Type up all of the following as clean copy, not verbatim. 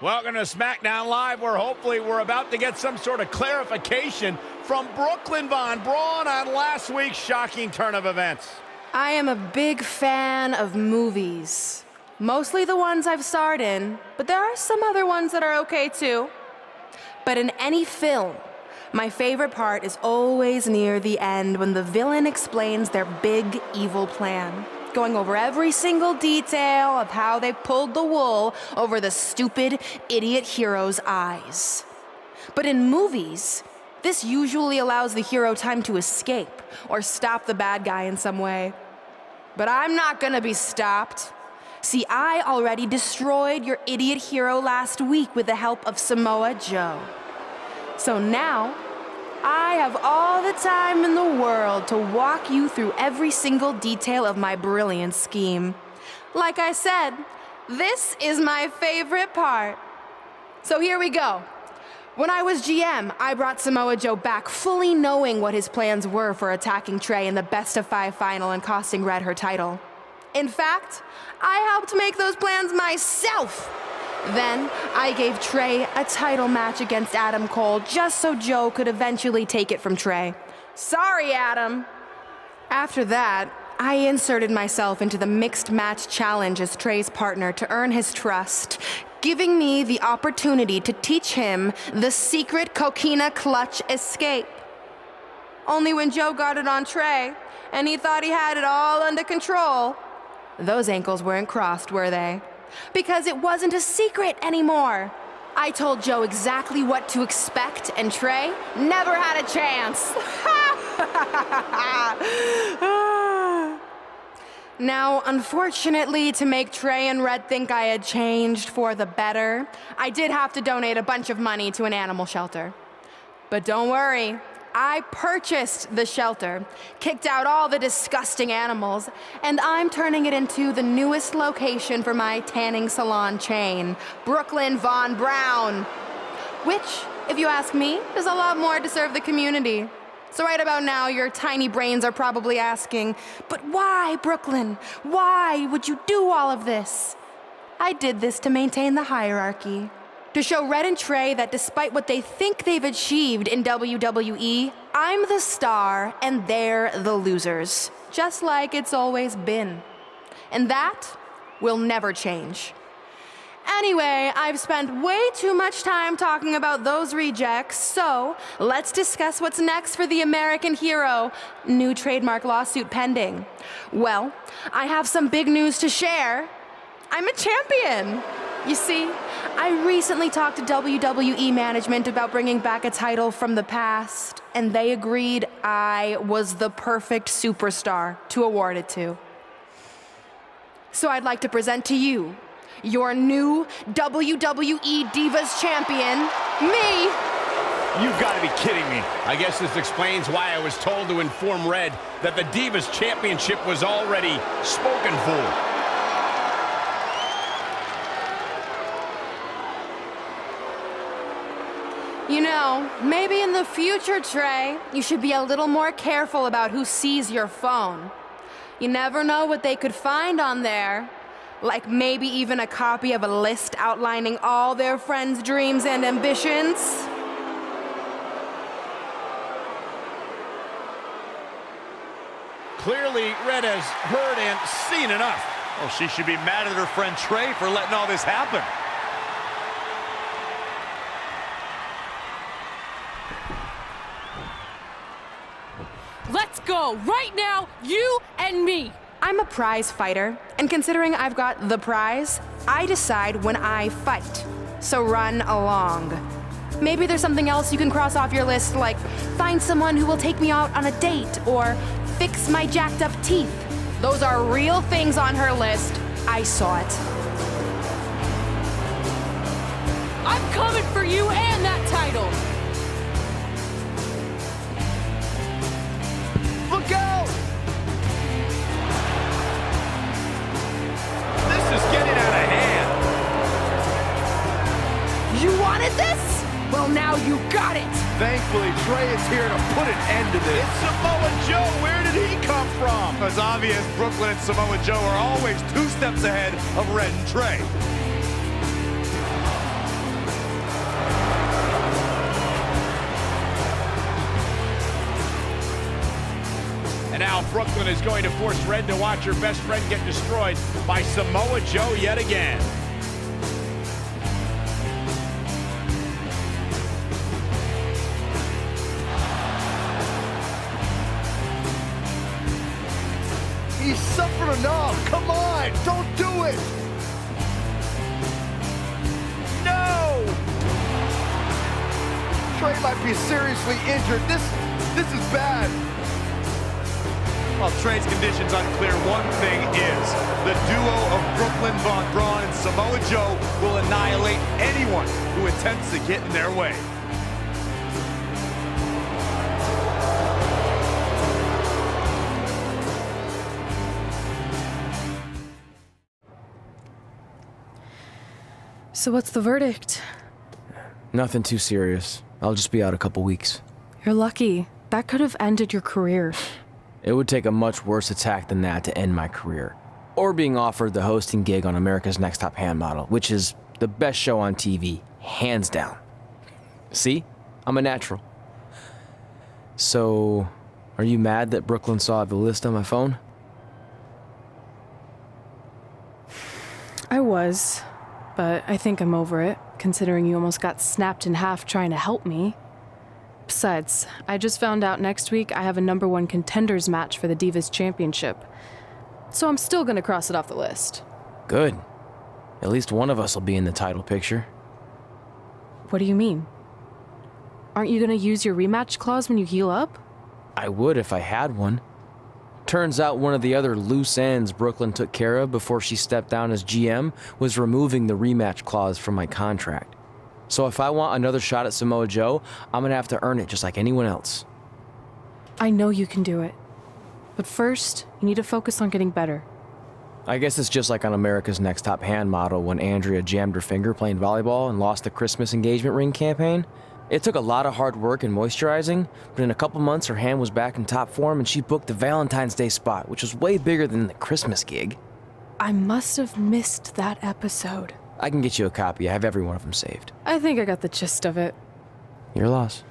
Welcome to SmackDown Live, where hopefully we're about to get some sort of clarification from Brooklyn Von Braun on last week's shocking turn of events. I am a big fan of movies. Mostly the ones I've starred in, but there are some other ones that are okay too. But in any film, my favorite part is always near the end when the villain explains their big evil plan, going over every single detail of how they pulled the wool over the stupid idiot hero's eyes. But in movies, this usually allows the hero time to escape or stop the bad guy in some way. But I'm not gonna be stopped. See, I already destroyed your idiot hero last week with the help of Samoa Joe. So now, I have all the time in the world to walk you through every single detail of my brilliant scheme. Like I said, this is my favorite part. So here we go. When I was GM, I brought Samoa Joe back fully knowing what his plans were for attacking Trey in the best-of-5 final and costing Red her title. In fact, I helped make those plans myself. Then, I gave Trey a title match against Adam Cole just so Joe could eventually take it from Trey. Sorry, Adam. After that, I inserted myself into the mixed match challenge as Trey's partner to earn his trust, giving me the opportunity to teach him the secret coquina clutch escape. Only when Joe got it on Trey, and he thought he had it all under control, those ankles weren't crossed, were they? Because it wasn't a secret anymore. I told Joe exactly what to expect, and Trey never had a chance. Now, unfortunately, to make Trey and Red think I had changed for the better, I did have to donate a bunch of money to an animal shelter. But don't worry, I purchased the shelter, kicked out all the disgusting animals, and I'm turning it into the newest location for my tanning salon chain, Brooklyn Von Braun. Which, if you ask me, does a lot more to serve the community. So right about now, your tiny brains are probably asking, but why, Brooklyn? Why would you do all of this? I did this to maintain the hierarchy. To show Red and Trey that despite what they think they've achieved in WWE, I'm the star and they're the losers. Just like it's always been. And that will never change. Anyway, I've spent way too much time talking about those rejects, so let's discuss what's next for the American hero. New trademark lawsuit pending. Well, I have some big news to share. I'm a champion. You see, I recently talked to WWE management about bringing back a title from the past, and they agreed I was the perfect superstar to award it to. So I'd like to present to you your new WWE Divas champion, me. You've got to be kidding me. I guess this explains why I was told to inform Red that the Divas Championship was already spoken for. You know, maybe in the future, Trey, you should be a little more careful about who sees your phone. You never know what they could find on there. Like maybe even a copy of a list outlining all their friends' dreams and ambitions. Clearly, Red has heard and seen enough. Well, she should be mad at her friend Trey for letting all this happen. Let's go, right now, you and me. I'm a prize fighter, and considering I've got the prize, I decide when I fight. So run along. Maybe there's something else you can cross off your list, like find someone who will take me out on a date, or fix my jacked up teeth. Those are real things on her list. I saw it. I'm coming for you and that title. Look out! This is getting out of hand. You wanted this? Well, now you got it. Thankfully, Trey is here to put an end to this. It's Samoa Joe. Where did he come from? It's obvious Brooklyn and Samoa Joe are always 2 steps ahead of Red and Trey. Brooklyn is going to force Red to watch her best friend get destroyed by Samoa Joe yet again. He suffered enough. Come on, don't do it. No! Trey might be seriously injured. This is bad. While Trey's condition's unclear, one thing is the duo of Brooklyn Von Braun and Samoa Joe will annihilate anyone who attempts to get in their way. So what's the verdict? Nothing too serious. I'll just be out a couple weeks. You're lucky. That could have ended your career. It would take a much worse attack than that to end my career. Or being offered the hosting gig on America's Next Top Hand Model, which is the best show on TV, hands down. See? I'm a natural. So, are you mad that Brooklyn saw the list on my phone? I was, but I think I'm over it, considering you almost got snapped in half trying to help me. Besides, I just found out next week I have a #1 contenders match for the Divas Championship. So I'm still gonna cross it off the list. Good. At least one of us will be in the title picture. What do you mean? Aren't you gonna use your rematch clause when you heal up? I would if I had one. Turns out one of the other loose ends Brooklyn took care of before she stepped down as GM was removing the rematch clause from my contract. So if I want another shot at Samoa Joe, I'm gonna have to earn it just like anyone else. I know you can do it. But first, you need to focus on getting better. I guess it's just like on America's Next Top Hand Model when Andrea jammed her finger playing volleyball and lost the Christmas engagement ring campaign. It took a lot of hard work and moisturizing, but in a couple months her hand was back in top form and she booked the Valentine's Day spot, which was way bigger than the Christmas gig. I must have missed that episode. I can get you a copy. I have every one of them saved. I think I got the gist of it. Your loss.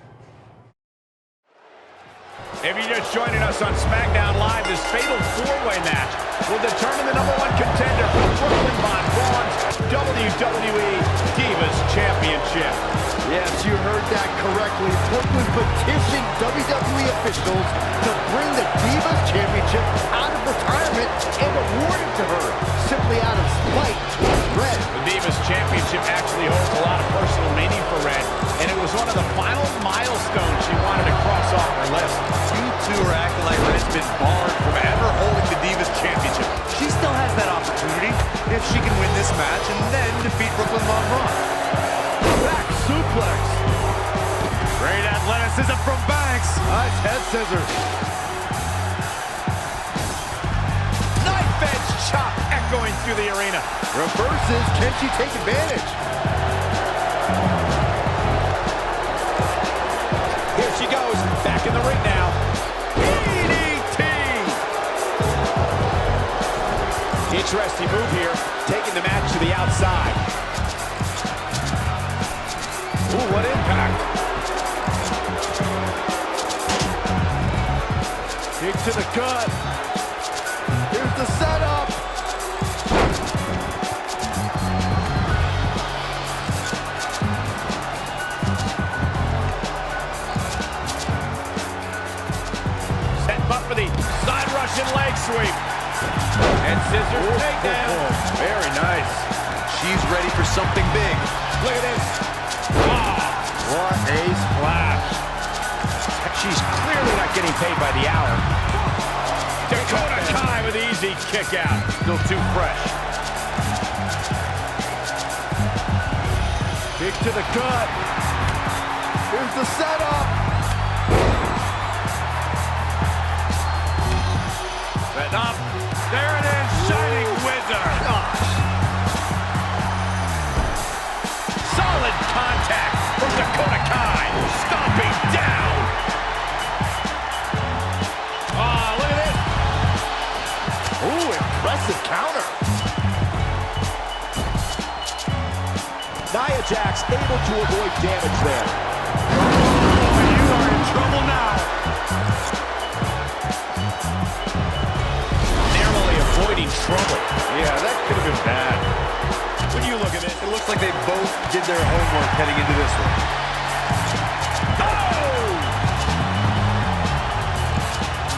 If you're just joining us on SmackDown Live, this fatal four-way match will determine the #1 contender for Brooklyn Von Braun's WWE Divas Championship. Yes, you heard that correctly. Brooklyn petitioned WWE officials to bring the Divas Championship out of retirement and award it to her, simply out of spite towards Red. The Divas Championship actually holds a lot of personal meaning for Red, and it was one of the final milestones she wanted to cross off her list. You two are acting like Red's been barred from ever holding the Divas Championship. She still has that opportunity if she can win this match and then defeat Brooklyn Von Braun. Back suplex. Great athleticism from Banks. Nice head scissors. Knife edge chop echoing through the arena. Reverses. Can she take advantage? Here she goes, back in the ring now. DDT! Interesting move here, taking the match to the outside. Ooh, what impact. Kick to the gut. Here's the setup. Setting up for the side Russian leg sweep. And scissors takedown. Very nice. She's ready for something big. Look at this. What a splash. She's clearly not getting paid by the hour. Dakota Kai with easy kick out. Still too fresh. Kick to the gut. Here's the setup. Setting up. There it is. Shining Wizard. Solid contact from Dakota Kai. Stomping down. Oh, look at this. Ooh, impressive counter. Nia Jax able to avoid damage there. Oh, you are in trouble now. Narrowly avoiding trouble. Yeah, that could have been bad. When you look at it, It looks like they both did their homework heading into this one. oh!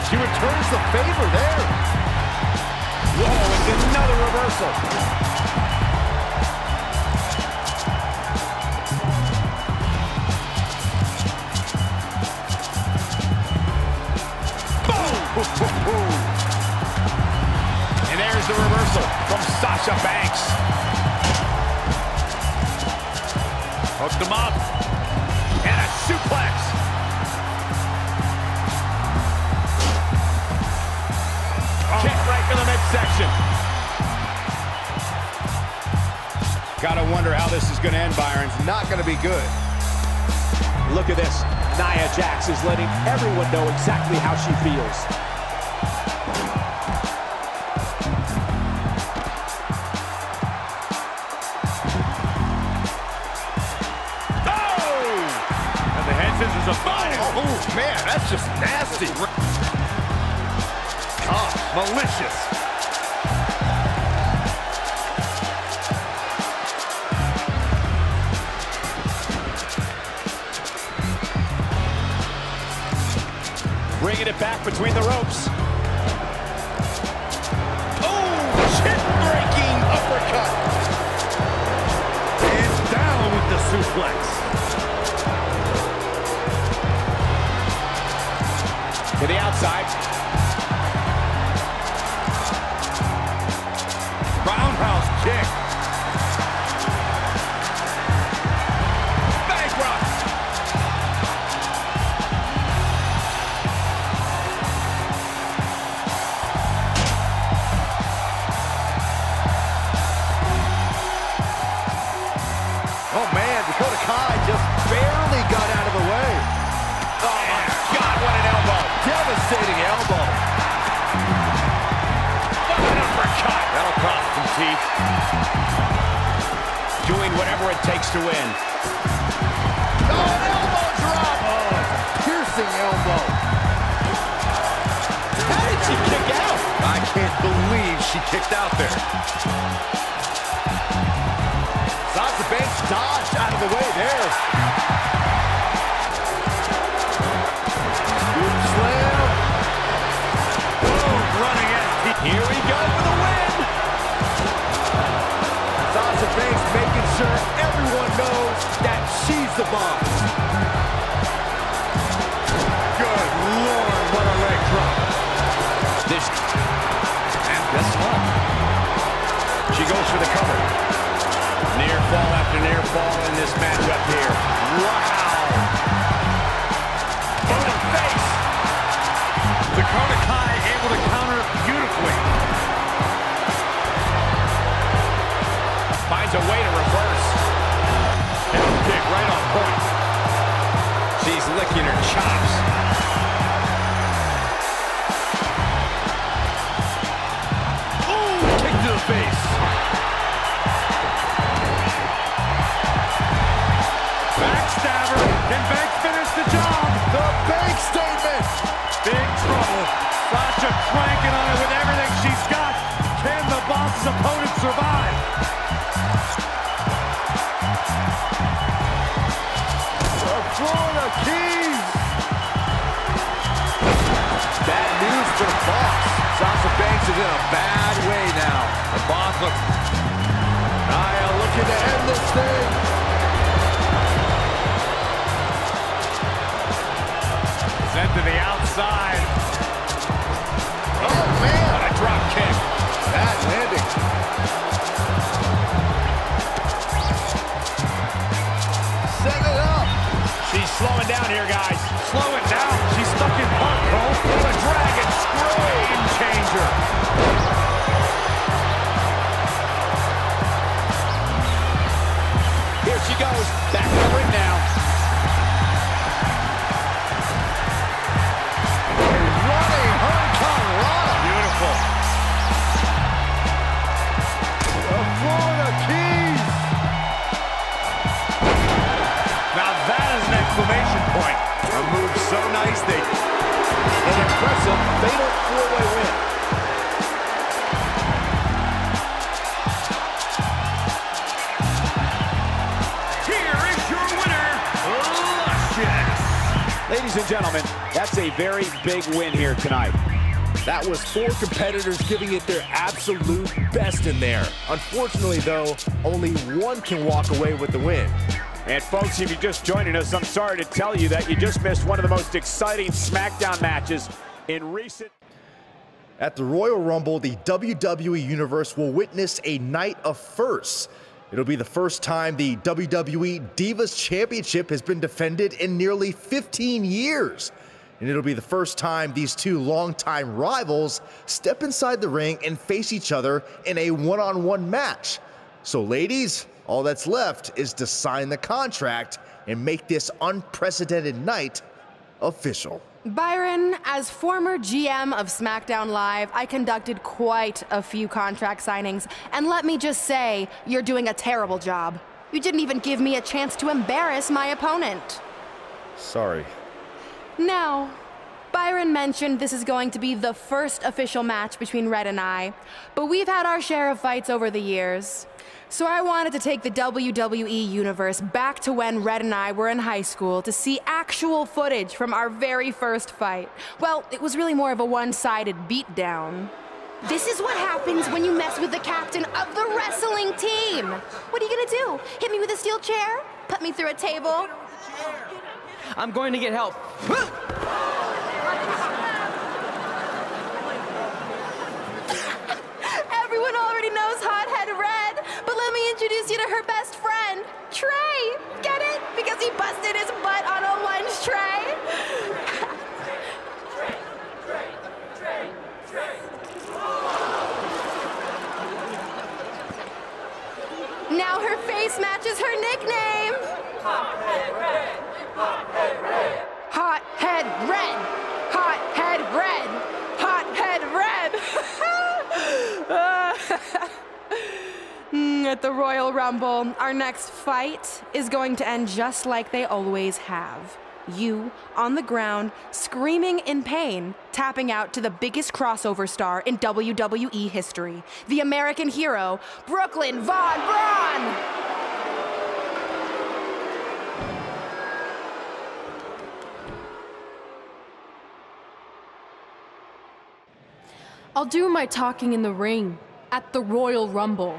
She returns the favor there. Whoa, it's another reversal. And there's the reversal from Sasha Banks. Hooked him up. And a suplex. Kick right to the midsection. Gotta wonder how this is gonna end, Byron. Not going to be good. Look at this. Nia Jax is letting everyone know exactly how she feels. Oh! And the head scissors are fire. Oh, man, that's just nasty. Oh, malicious. Bringing it back between the ropes. Oh, chin-breaking uppercut. And down with the suplex. To the outside. Roundhouse kick. Bankrupt. Oh, man, Dakota Kai just barely got out of the way. Oh, my God, what an elbow. Devastating elbow. What an uppercut. That'll cost some teeth. Doing whatever it takes to win. Oh, an elbow drop. Oh, piercing elbow. How did she kick out? I can't believe she kicked out there. Sasha Banks dodged out of the way there. Scoop slam. Boom, running STP. Here we go for the win. Sasha Banks making sure everyone knows that she's the boss. Good Lord, what a leg drop. This and this one. She goes for the cover. Near fall after near fall in this matchup here. Wow. Oh, face. Dakota Kai able to counter beautifully. Finds a way to reverse. Hip kick right on point. She's licking her chops. Ooh, kick to the face. Backstabber. Can Banks finish the job? The bank statement. Big trouble. Sasha cranking on it with everything she's got. Can the boss's opponent survive? The Florida Keys. Bad news for the boss. Sasha Banks is in a bad way now. The boss looks... Nia looking to end this thing. Sent to the outside. Oh, man. What a drop kick. Bad landing. Set it up. She's slowing down here, guys. Slow it down. She's stuck in park, Cole. What a dragon screw. Game changer. Here she goes. Back in the ring now. Running Hurricanrana. Beautiful. The Florida Keys. Now that is an exclamation point. A move so nice they... An impressive fatal ladies and gentlemen, that's a very big win here tonight. That was 4 competitors giving it their absolute best in there. Unfortunately, though, only one can walk away with the win. And folks, if you're just joining us, I'm sorry to tell you that you just missed one of the most exciting SmackDown matches in recent... At the Royal Rumble, the WWE Universe will witness a night of firsts. It'll be the first time the WWE Divas Championship has been defended in nearly 15 years. And it'll be the first time these two longtime rivals step inside the ring and face each other in a one-on-one match. So ladies, all that's left is to sign the contract and make this unprecedented night official. Byron, as former GM of SmackDown Live, I conducted quite a few contract signings, and let me just say, you're doing a terrible job. You didn't even give me a chance to embarrass my opponent. Sorry. Now, Byron mentioned this is going to be the first official match between Red and I, but we've had our share of fights over the years. So I wanted to take the WWE Universe back to when Red and I were in high school to see actual footage from our very first fight. Well, it was really more of a one-sided beatdown. This is what happens when you mess with the captain of the wrestling team. What are you gonna do? Hit me with a steel chair? Put me through a table? I'm going to get help. Everyone already knows Hothead Red, but let me introduce you to her best friend, Trey. Get it? Because he busted his butt on a lunch tray. Now her face matches her nickname. Hothead Red. Hothead Red. Hothead Red. Hothead Red. Hothead Red. At the Royal Rumble, our next fight is going to end just like they always have. You, on the ground, screaming in pain, tapping out to the biggest crossover star in WWE history, the American hero, Brooklyn Von Braun! I'll do my talking in the ring at the Royal Rumble.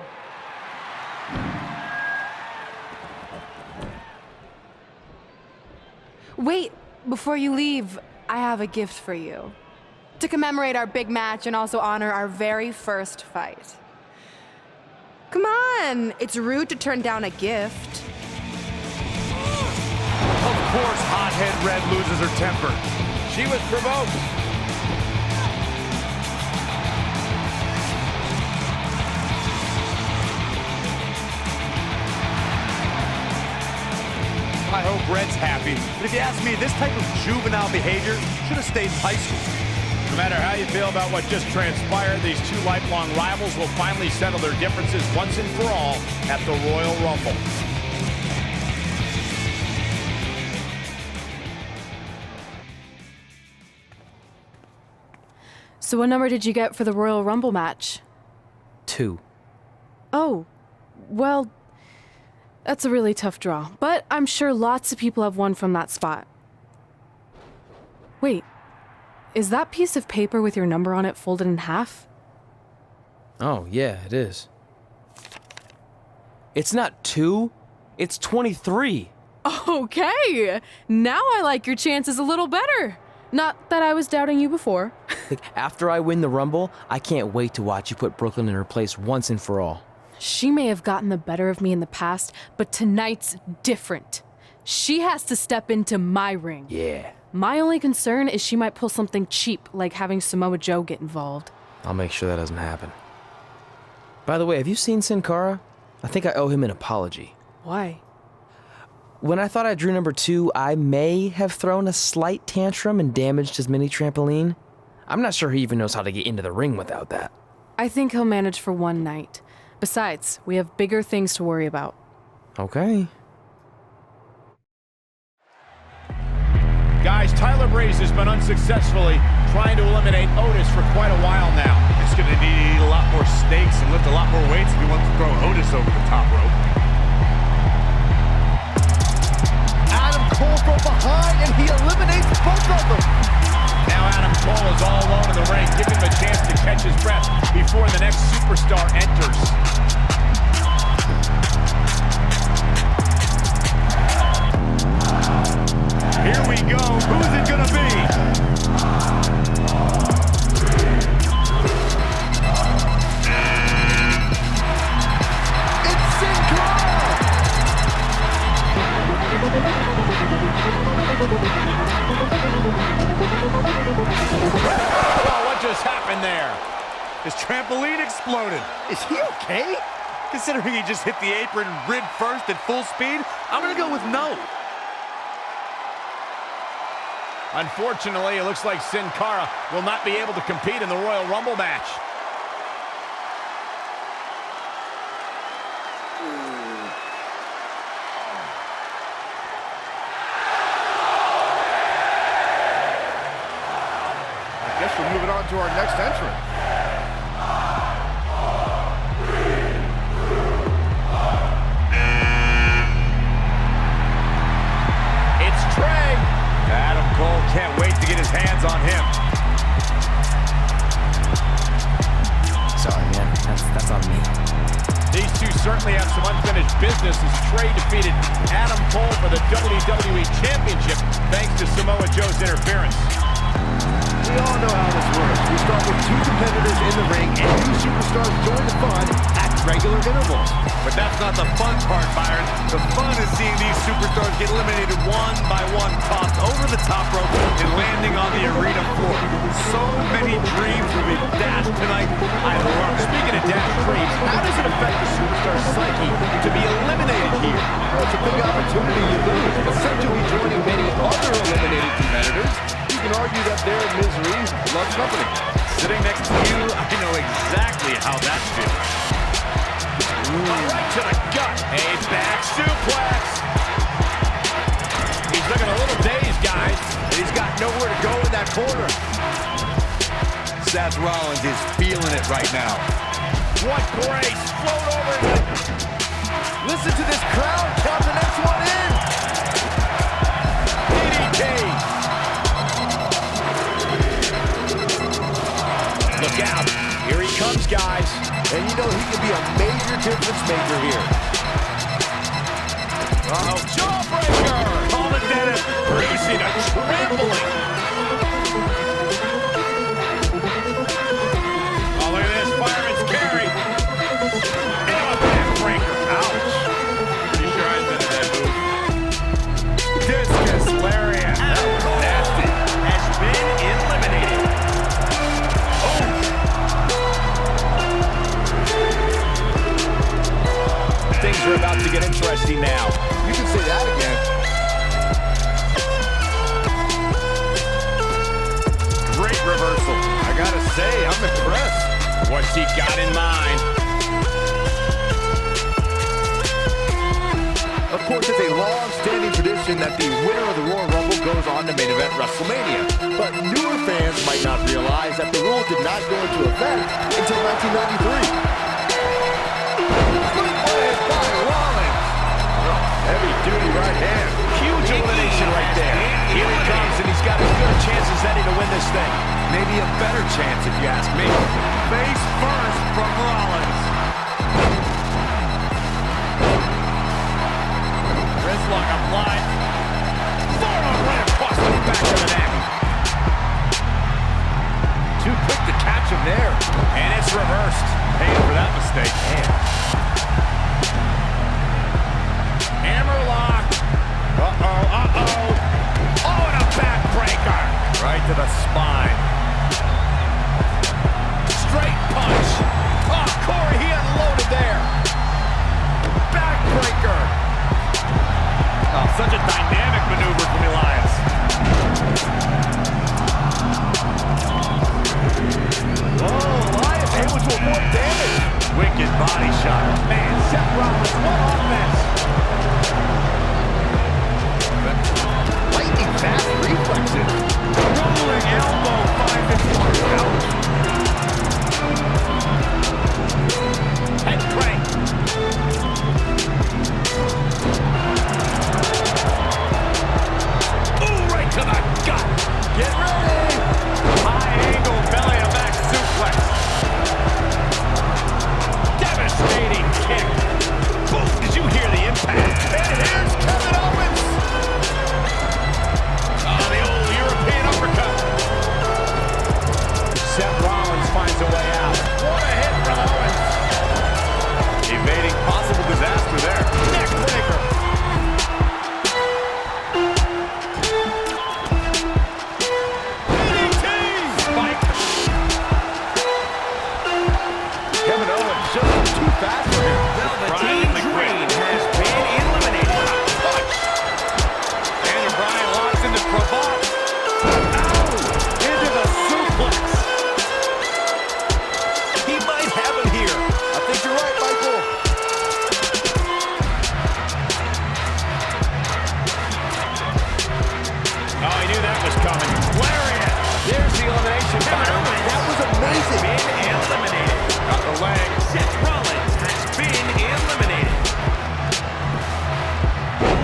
Wait, before you leave, I have a gift for you. To commemorate our big match and also honor our very first fight. Come on, it's rude to turn down a gift. Of course, Hothead Red loses her temper. She was provoked. I hope Red's happy. But if you ask me, this type of juvenile behavior should have stayed in high school. No matter how you feel about what just transpired, these two lifelong rivals will finally settle their differences once and for all at the Royal Rumble. So what number did you get for the Royal Rumble match? 2. Oh, well, that's a really tough draw, but I'm sure lots of people have won from that spot. Wait, is that piece of paper with your number on it folded in half? Oh, yeah, it is. It's not 2, it's 23. Okay, now I like your chances a little better. Not that I was doubting you before. After I win the Rumble, I can't wait to watch you put Brooklyn in her place once and for all. She may have gotten the better of me in the past, but tonight's different. She has to step into my ring. Yeah. My only concern is she might pull something cheap, like having Samoa Joe get involved. I'll make sure that doesn't happen. By the way, have you seen Sin Cara? I think I owe him an apology. Why? When I thought I drew number 2, I may have thrown a slight tantrum and damaged his mini trampoline. I'm not sure he even knows how to get into the ring without that. I think he'll manage for one night. Besides, we have bigger things to worry about. Okay. Guys, Tyler Breeze has been unsuccessfully trying to eliminate Otis for quite a while now. He's going to need to eat a lot more steaks and lift a lot more weights if he wants to throw Otis over the top rope. Adam Cole from behind. behind, and he eliminates both of them. Now Adam Cole is all alone in the ring, giving him a chance to catch his breath before the next superstar enters. Here we go. Who's it gonna be? It's Sin Cara! Oh, what just happened there? His trampoline exploded. Is he okay? Considering he just hit the apron rib first at full speed, I'm gonna go with no. Unfortunately, it looks like Sin Cara will not be able to compete in the Royal Rumble match. I guess we're moving on to our next entrant. It's Trey. Adam Cole can't wait to get his hands on him. Sorry, man. That's on me. These two certainly have some unfinished business as Trey defeated Adam Cole for the WWE Championship thanks to Samoa Joe's interference. We all know how this works. We start with two competitors in the ring, and two superstars join the fun at regular intervals. But that's not the fun part, Byron. The fun is seeing these superstars get eliminated one by one, tossed over the top rope and landing on the arena floor. So many dreams will be dashed tonight. I love it. Speaking of dashed dreams, how does it affect the superstar's psyche to be eliminated here? Well, it's a big opportunity you lose. Essentially joining many other eliminated competitors, you can argue that their misery loves company. Sitting next to you, I know exactly how that feels. Right to the gut. A back suplex. He's looking a little dazed, guys. He's got nowhere to go in that corner. Seth Rollins is feeling it right now. What grace. Float over. Listen to this crowd. Count the next one in. DDT. Look out. Here he comes, guys. And you know he can be a major difference maker here. Uh-oh. Jawbreaker. Call it Dennis. Producing a trembling. Oh, look at this. Fireman's carry. And a backbreaker. Ouch. Pretty sure I've been in that move. Discus lariat. That was nasty. Has been eliminated. Things are about to get interesting now. You can say that again. Great reversal. I gotta say, I'm impressed. What's he got in mind? Of course, it's a long-standing tradition that the winner of the Royal Rumble goes on to main event WrestleMania. But newer fans might not realize that the rule did not go into effect until 1993. Heavy-duty right hand. Huge elimination right there. Here he comes, and he's got as good a chance as any to win this thing. Maybe a better chance, if you ask me. Face first from Rollins. Wristlock applied. Forearm right across the back of the neck. Too quick to catch him there. And it's reversed. Paying for that mistake. Man. Hammerlock. Uh-oh. Oh, and a backbreaker. Right to the spine. Straight punch. Oh, Corey, he unloaded there. Backbreaker. Oh, such a dynamic maneuver from Elias. Oh, Elias able to avoid damage. Wicked body shot. Man, Seth Rollins, what offense. Lightning fast reflexes. Rolling elbow finds its mark. Ouch. Head crank.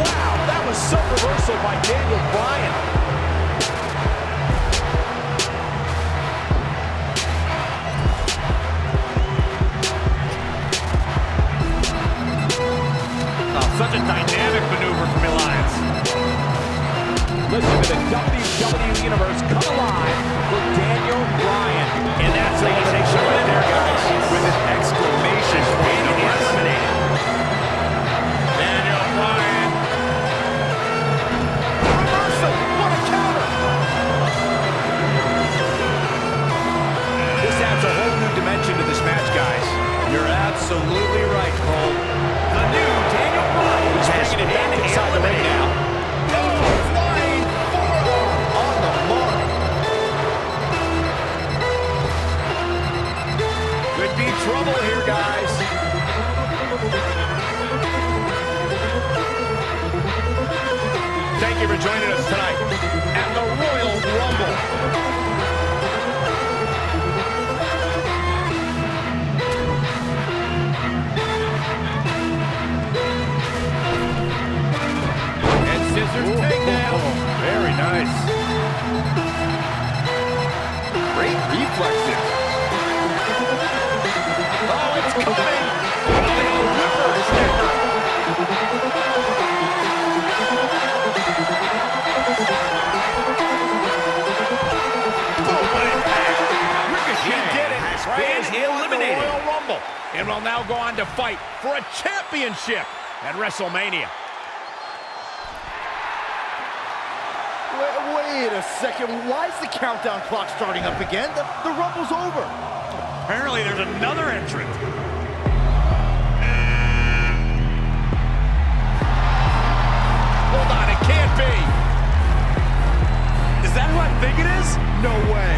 Wow, that was some reversal by Daniel Bryan. Such a dynamic maneuver from Elias. Listen to the WWE Universe come alive for Daniel Bryan. And that's the elimination right there, guys. With an exclamation point. Eliminated. Daniel Bryan. Reversal. What a counter. This adds a whole new dimension to this match, guys. You're absolutely right, Cole. A new Daniel Bryan. He's bringing it back inside the ring now. Oh, flying forearm on the mark. Could be trouble here, guys. Thank you for joining us tonight at the Royal Rumble. And scissors takedown. Very nice. Great reflexes. Oh, it's coming. Royal Whippersnapper. He did it. Has been eliminated. Royal Rumble, and will now go on to fight for a championship at WrestleMania. Wait a second. Why is the countdown clock starting up again? The Rumble's over. Apparently, there's another entrant. Hold on, it can't be. Is that who I think it is? No way.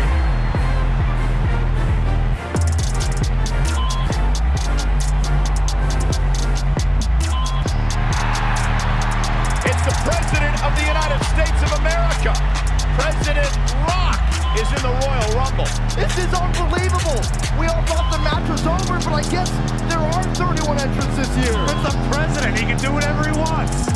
It's the President of the United States of America. President Rock is in the Royal Rumble. This is unbelievable. We all thought the match was over, but I guess there are 31 entrants this year. It's the President. He can do whatever he wants.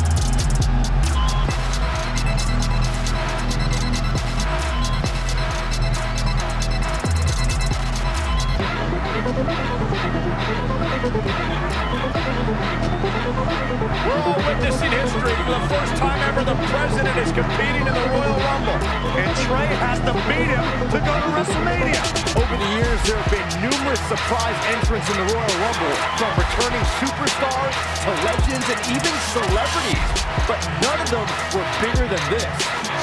We're all witnessing history. For the first time ever, the President is competing in the Royal Rumble. And Trey has to beat him to go to WrestleMania. Over the years, there have been numerous surprise entrants in the Royal Rumble, from returning superstars to legends and even celebrities. But none of them were bigger than this.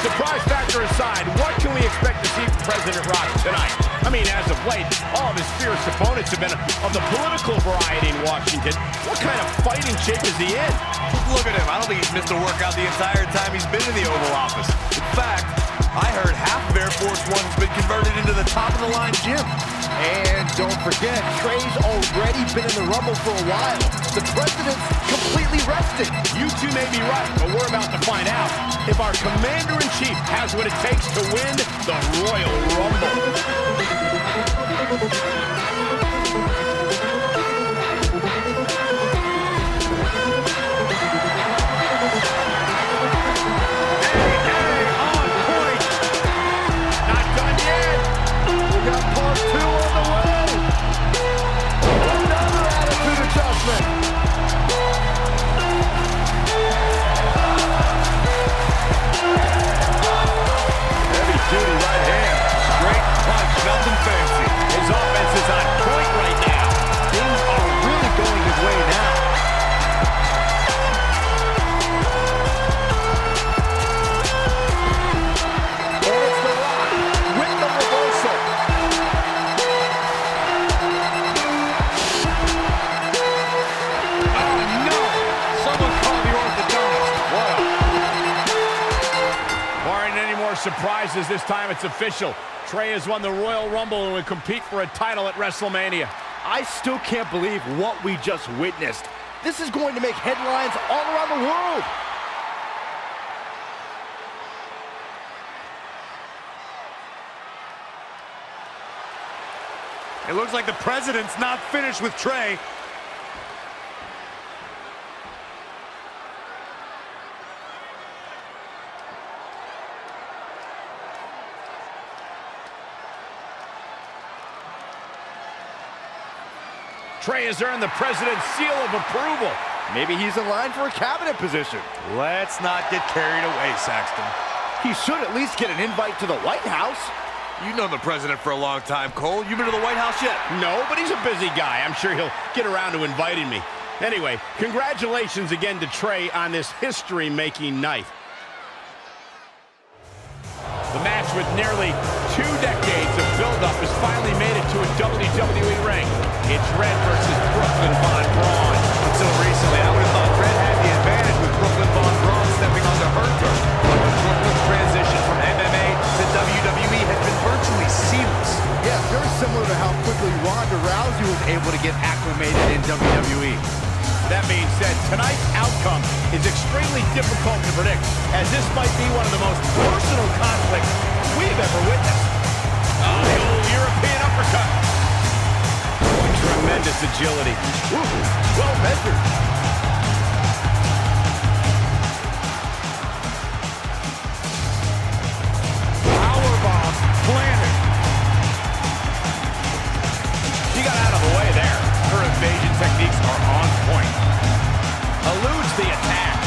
Surprise factor aside, what can we expect to see from President Rock tonight? I mean, as of late, all of his fierce opponents have been of the political variety in Washington. What kind of fighting shape is he in? Look at him. I don't think he's missed a workout the entire time he's been in the Oval Office. In fact, I heard half of Air Force One's been converted into the top-of-the-line gym. And don't forget, Trey's already been in the Rumble for a while. The President's completely rested. You two may be right, but we're about to find out if our Commander-in-Chief has what it takes to win the Royal Rumble. Surprises, this time it's official. Trey has won the Royal Rumble and will compete for a title at WrestleMania. I still can't believe what we just witnessed. This is going to make headlines all around the world. It looks like the President's not finished with Trey. Trey has earned the president's seal of approval. Maybe he's in line for a cabinet position. Let's not get carried away, Saxton. He should at least get an invite to the White House. You've known the president for a long time, Cole. You been to the White House yet? No, but he's a busy guy. I'm sure he'll get around to inviting me. Anyway, congratulations again to Trey on this history-making night. The match with nearly 2 decades of build-up has finally made it to a WWE ring. It's Red versus Brooklyn Von Braun. Until recently, I would have thought Red had the advantage with Brooklyn Von Braun stepping onto her turf. But Brooklyn's transition from MMA to WWE has been virtually seamless. Yeah, very similar to how quickly Ronda Rousey was able to get acclimated in WWE. That being said, tonight's outcome is extremely difficult to predict, as this might be one of the most personal conflicts we've ever witnessed. Oh, the old European uppercut. Tremendous agility. Ooh, well measured. Powerbomb planted. She got out of the way there. Her evasion techniques are on point. Eludes the attack.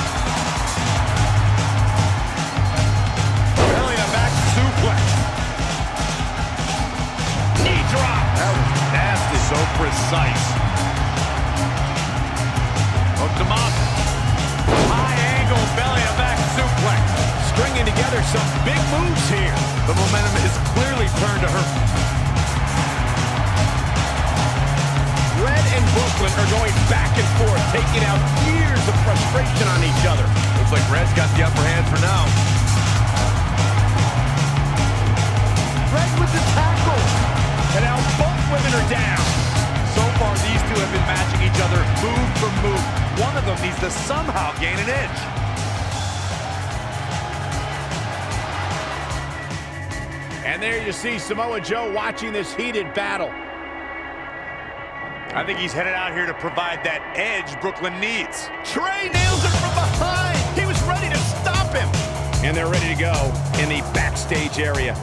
Belly to back suplex. Knee drop. That was nasty. So precise. Hooked him up. High angle belly to back suplex. Stringing together some big moves here. The momentum is clearly turned to her. Red and Brooklyn are going back and forth, taking out years of frustration on each other. Looks like Red's got the upper hand for now. Red with the tackle. And now both women are down. So far, these two have been matching each other move for move. One of them needs to somehow gain an edge. And there you see Samoa Joe watching this heated battle. I think he's headed out here to provide that edge Brooklyn needs. Trey nails it from behind. He was ready to stop him. And they're ready to go in the backstage area.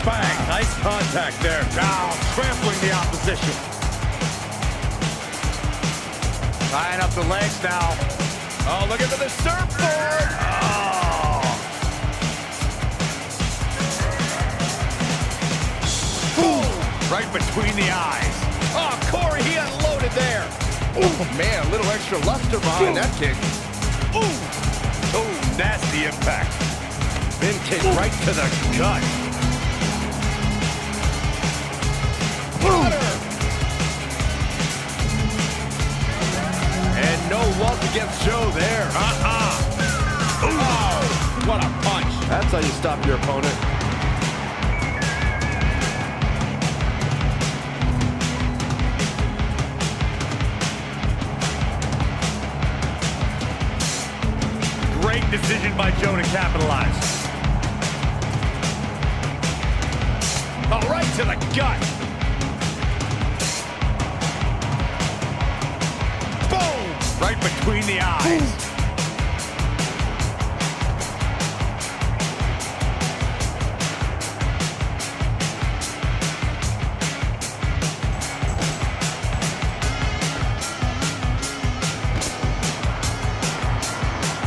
Bang, nice contact there. Now trampling the opposition. Tying up the legs now. Oh, look at the surfboard. Oh. Boom, right between the eyes. Oh, Corey, he unloaded there. Oh, man, a little extra luster behind that kick. Ooh. Oh, nasty impact. Then kick right to the gut. And no luck against Joe there. Oh, what a punch. That's how you stop your opponent. Great decision by Joe to capitalize. Oh, right to the gut. Boom! Right between the eyes.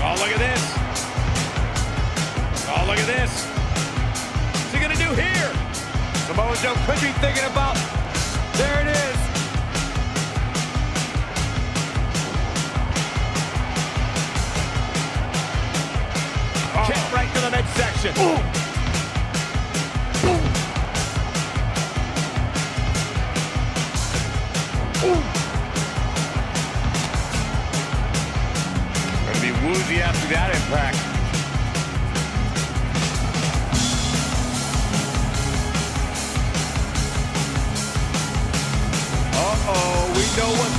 Oh, look at this. Oh, look at this. What's he gonna do here? Samoa Joe could be thinking about. There it is. Oh. Kick right to the midsection. Gonna be woozy after that impact. Uh-oh, we know what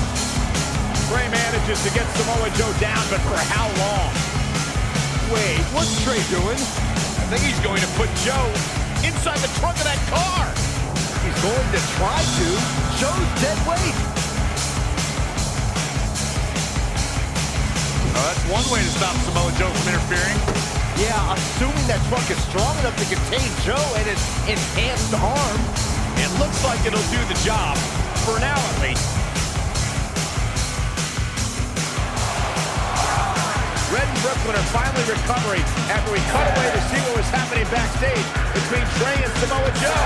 Trey manages manages to get Samoa Joe down, but for how long? Wait, what's Trey doing? I think he's going to put Joe inside the trunk of that car. He's going to try to. Joe's dead weight. Oh, that's one way to stop Samoa Joe from interfering. Yeah, assuming that trunk is strong enough to contain Joe and his enhanced arm. It looks like it'll do the job, for now at least. Red and Brooklyn are finally recovering after we cut away to see what was happening backstage between Trey and Samoa Joe.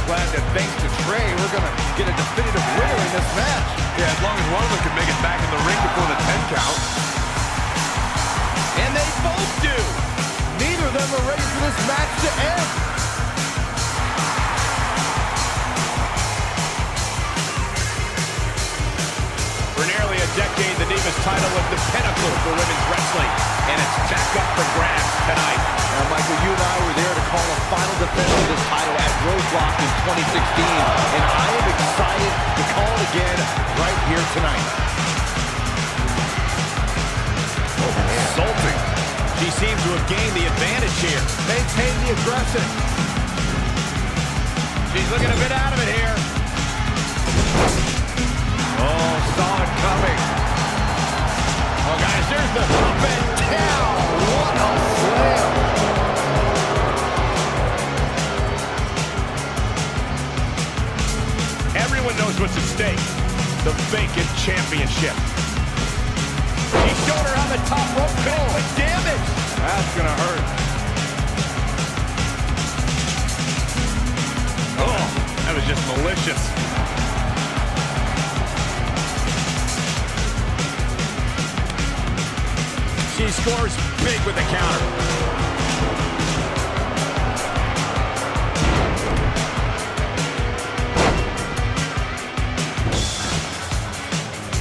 Glad that thanks to Trey, we're going to get a definitive winner in this match. Yeah, as long as one of them can make it back in the ring before the 10 count. And they both do. Neither of them are ready for this match to end. For nearly a decade, the Divas title was the pinnacle for women's wrestling, and it's back up for grabs tonight. Now, Michael, you and I were there to call a final defense of this title at Roadblock in 2016, and I am excited to call it again right here tonight. Insulting. She seems to have gained the advantage here. Maintain the aggression. She's looking a bit out of it here. Oh, saw it coming. Oh, guys, there's the up and down. What a slam. Everyone knows what's at stake. The vacant championship. He showed her on the top rope, with damage. That's going to hurt. Oh, that was just malicious. She scores big with the counter.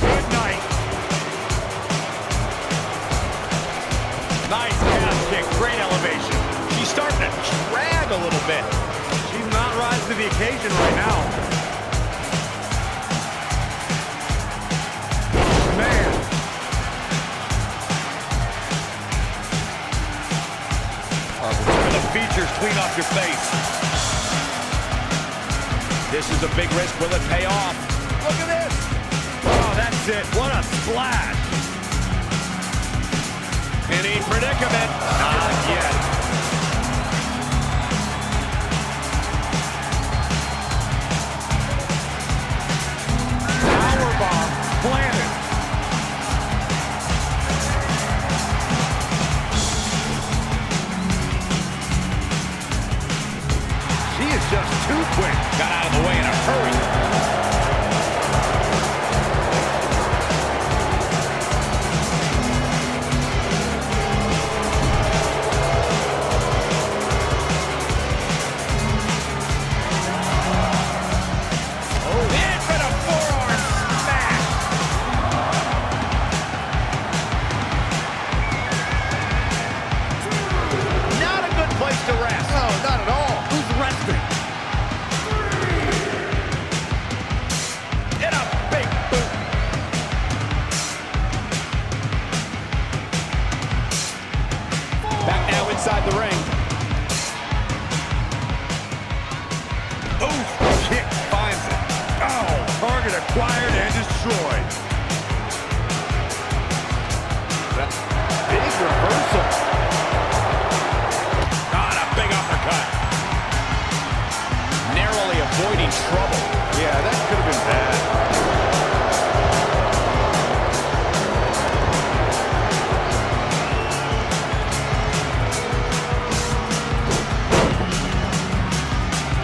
Good night. Nice calf kick, great elevation. She's starting to drag a little bit. She's not rising to the occasion right now. Man. The features clean off your face. This is a big risk. Will it pay off? Look at this. Oh, that's it. What a splash. Any predicament? Not yet. Powerbomb planted. She is just too quick. Got out of the way in a hurry. To rest. No, not at all. Who's resting? In a big boot. Back now inside the ring. Oh, kick finds it. Oh, target acquired and destroyed. That's big reversal. Narrowly avoiding trouble. Yeah, that could have been bad.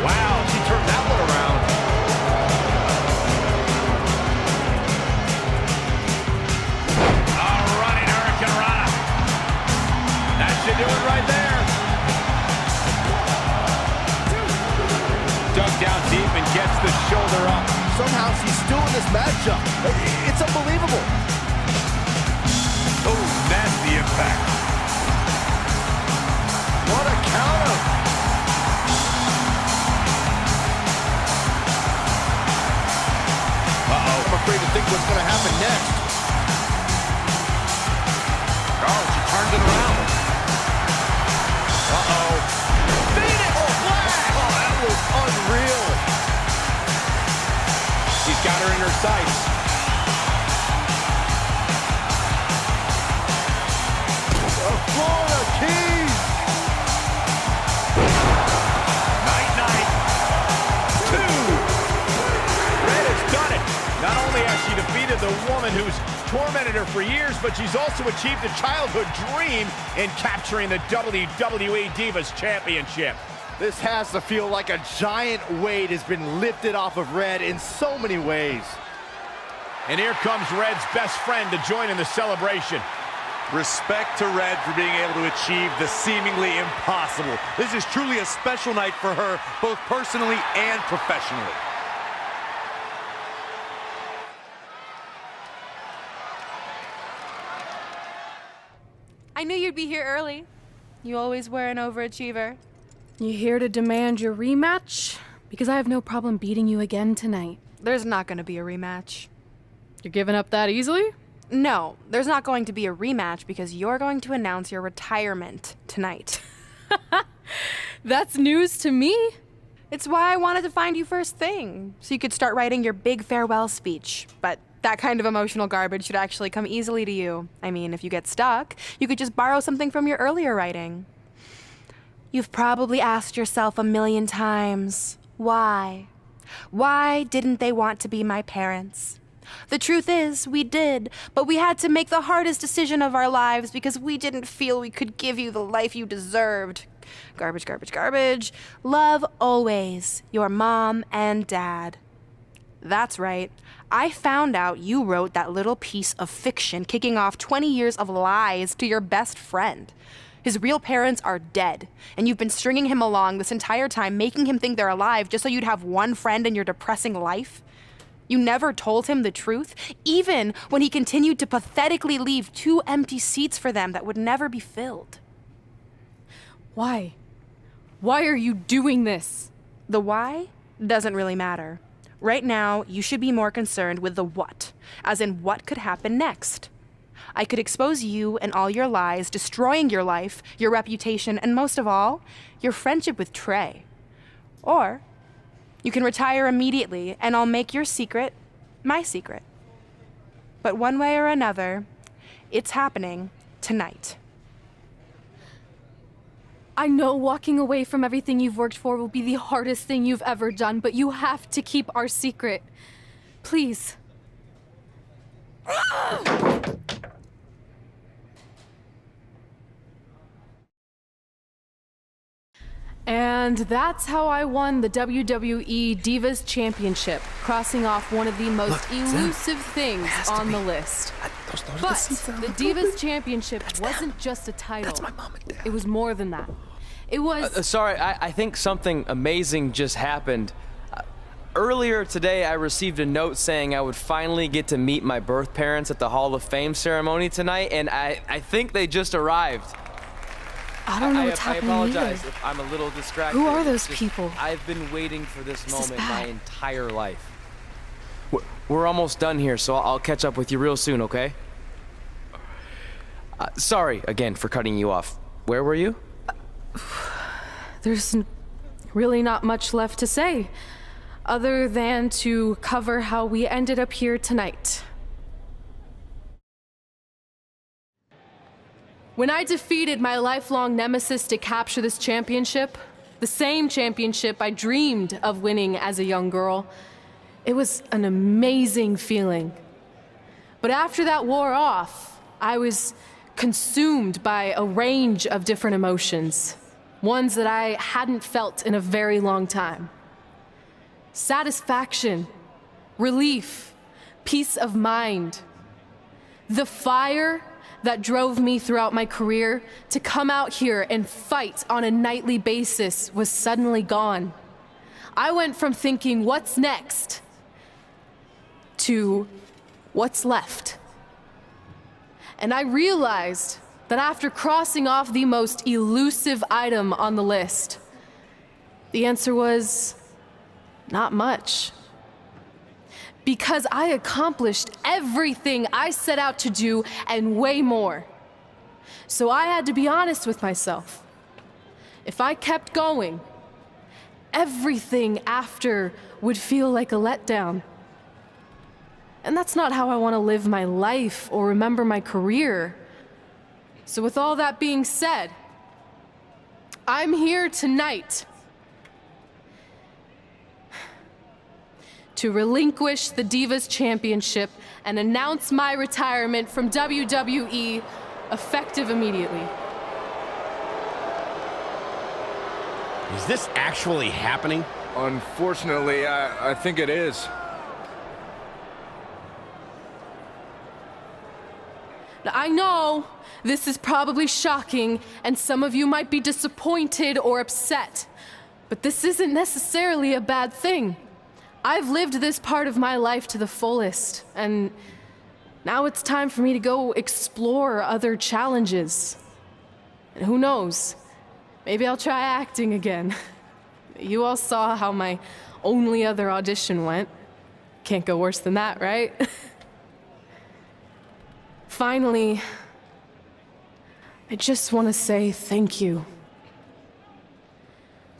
Wow, she turned that one around. A running hurricanrana. That should do it right there. Dug down deep and gets the shoulder up. Somehow she's still in this matchup. It's unbelievable. Oh, nasty impact. What a counter. Uh-oh. I'm afraid to think what's going to happen next. turns it around. Uh-oh. Phoenix Splash! Oh, that was unreal. He's got her in her sights. Florida Keys. Night-night. 2. Red has done it. Not only has she defeated the woman who's tormented her for years, but she's also achieved a childhood dream in capturing the WWE Divas Championship. This has to feel like a giant weight has been lifted off of Red in so many ways. And here comes Red's best friend to join in the celebration. Respect to Red for being able to achieve the seemingly impossible. This is truly a special night for her, both personally and professionally. I knew you'd be here early. You always were an overachiever. You here to demand your rematch? Because I have no problem beating you again tonight. There's not going to be a rematch. You're giving up that easily? No, there's not going to be a rematch because you're going to announce your retirement tonight. That's news to me. It's why I wanted to find you first thing, so you could start writing your big farewell speech. But that kind of emotional garbage should actually come easily to you. I mean, if you get stuck, you could just borrow something from your earlier writing. You've probably asked yourself a million times, why? Why didn't they want to be my parents? The truth is, we did, but we had to make the hardest decision of our lives because we didn't feel we could give you the life you deserved. Garbage, garbage, garbage. Love always, your mom and dad. That's right. I found out you wrote that little piece of fiction kicking off 20 years of lies to your best friend. His real parents are dead, and you've been stringing him along this entire time, making him think they're alive just so you'd have one friend in your depressing life. You never told him the truth, even when he continued to pathetically leave 2 empty seats for them that would never be filled. Why? Why are you doing this? The why doesn't really matter. Right now, you should be more concerned with the what, as in what could happen next. I could expose you and all your lies, destroying your life, your reputation, and most of all, your friendship with Trey. Or you can retire immediately, and I'll make your secret my secret. But one way or another, it's happening tonight. I know walking away from everything you've worked for will be the hardest thing you've ever done, but you have to keep our secret. Please. And that's how I won the WWE Divas Championship, crossing off one of the most elusive things on the list. But the Divas Championship wasn't just a title. That's my mom and dad. It was more than that. It was... Sorry, I think something amazing just happened. Earlier today, I received a note saying I would finally get to meet my birth parents at the Hall of Fame ceremony tonight, and I think they just arrived. I don't know what's happening I apologize either. if I'm a little distracted. Who are those people? I've been waiting for this moment my bad. entire life. We're almost done here, so I'll catch up with you real soon, okay? Sorry again for cutting you off. Where were you? There's really not much left to say, other than to cover how we ended up here tonight. When I defeated my lifelong nemesis to capture this championship, the same championship I dreamed of winning as a young girl, it was an amazing feeling. But after that wore off, I was consumed by a range of different emotions, ones that I hadn't felt in a very long time. Satisfaction, relief, peace of mind. The fire that drove me throughout my career to come out here and fight on a nightly basis was suddenly gone. I went from thinking, what's next, to what's left. And I realized that after crossing off the most elusive item on the list, the answer was not much. Because I accomplished everything I set out to do and way more. So I had to be honest with myself. If I kept going, everything after would feel like a letdown. And that's not how I want to live my life or remember my career. So with all that being said, I'm here tonight to relinquish the Divas Championship and announce my retirement from WWE effective immediately. Is this actually happening? Unfortunately, I think it is. Now, I know this is probably shocking, and some of you might be disappointed or upset, but this isn't necessarily a bad thing. I've lived this part of my life to the fullest, and now it's time for me to go explore other challenges. And who knows, maybe I'll try acting again. You all saw how my only other audition went. Can't go worse than that, right? Finally, I just want to say thank you.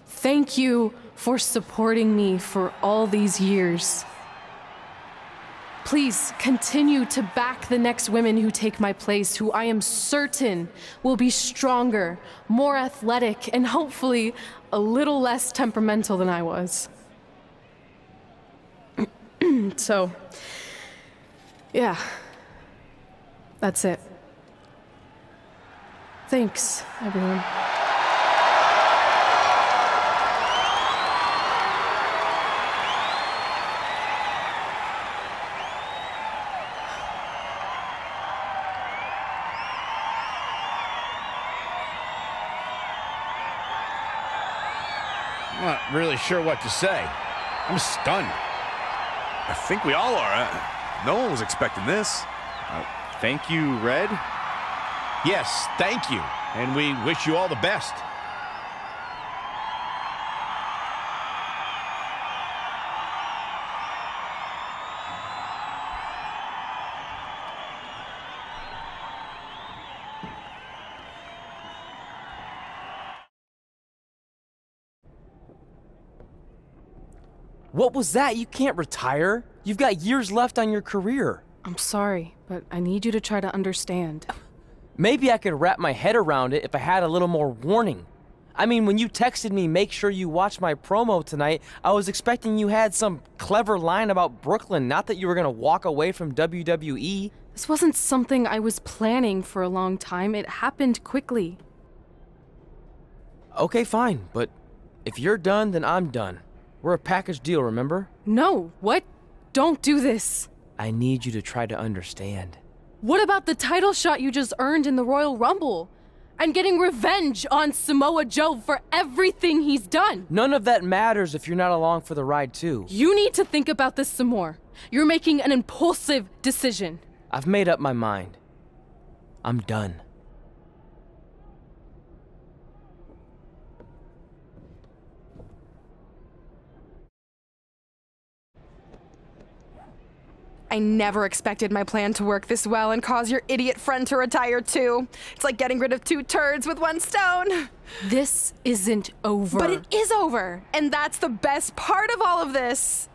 Thank you for supporting me for all these years. Please continue to back the next women who take my place, who I am certain will be stronger, more athletic, and hopefully a little less temperamental than I was. So, yeah, that's it. Thanks, everyone. I'm not really sure what to say. I'm stunned. I think we all are. No one was expecting this. Thank you, Red. Yes, thank you. And we wish you all the best. What was that? You can't retire. You've got years left on your career. I'm sorry, but I need you to try to understand. Maybe I could wrap my head around it if I had a little more warning. I mean, when you texted me, make sure you watch my promo tonight, I was expecting you had some clever line about Brooklyn, not that you were gonna walk away from WWE. This wasn't something I was planning for a long time. It happened quickly. Okay, fine, but if you're done, then I'm done. We're a package deal, remember? No, what? Don't do this. I need you to try to understand. What about the title shot you just earned in the Royal Rumble? And getting revenge on Samoa Joe for everything he's done? None of that matters if you're not along for the ride, too. You need to think about this some more. You're making an impulsive decision. I've made up my mind. I'm done. I never expected my plan to work this well and cause your idiot friend to retire too. It's like getting rid of 2 turds with 1 stone. This isn't over. But it is over, and that's the best part of all of this.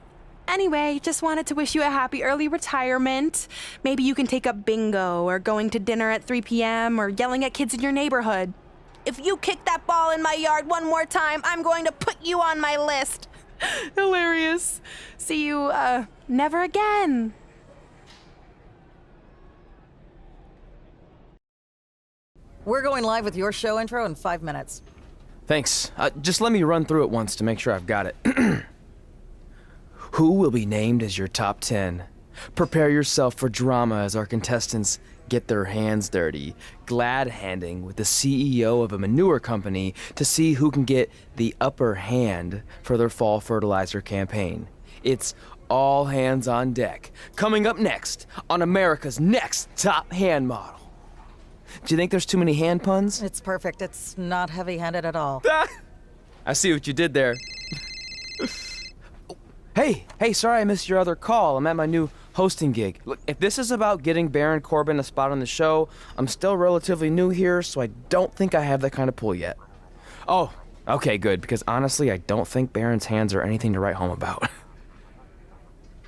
Anyway, just wanted to wish you a happy early retirement. Maybe you can take up bingo or going to dinner at 3 p.m. or yelling at kids in your neighborhood. If you kick that ball in my yard one more time, I'm going to put you on my list. Hilarious. See you, never again. We're going live with your show intro in 5 minutes. Thanks. Just let me run through it once to make sure I've got it. Who will be named as your top 10? Prepare yourself for drama as our contestants get their hands dirty, glad-handing with the CEO of a manure company to see who can get the upper hand for their fall fertilizer campaign. It's all hands on deck. Coming up next on America's Next Top Hand Model. Do you think there's too many hand puns? It's perfect. It's not heavy-handed at all. I see what you did there. Hey, sorry I missed your other call. I'm at my new hosting gig. Look, if this is about getting Baron Corbin a spot on the show, I'm still relatively new here, so I don't think I have that kind of pull yet. Oh, okay, good, because honestly, I don't think Baron's hands are anything to write home about.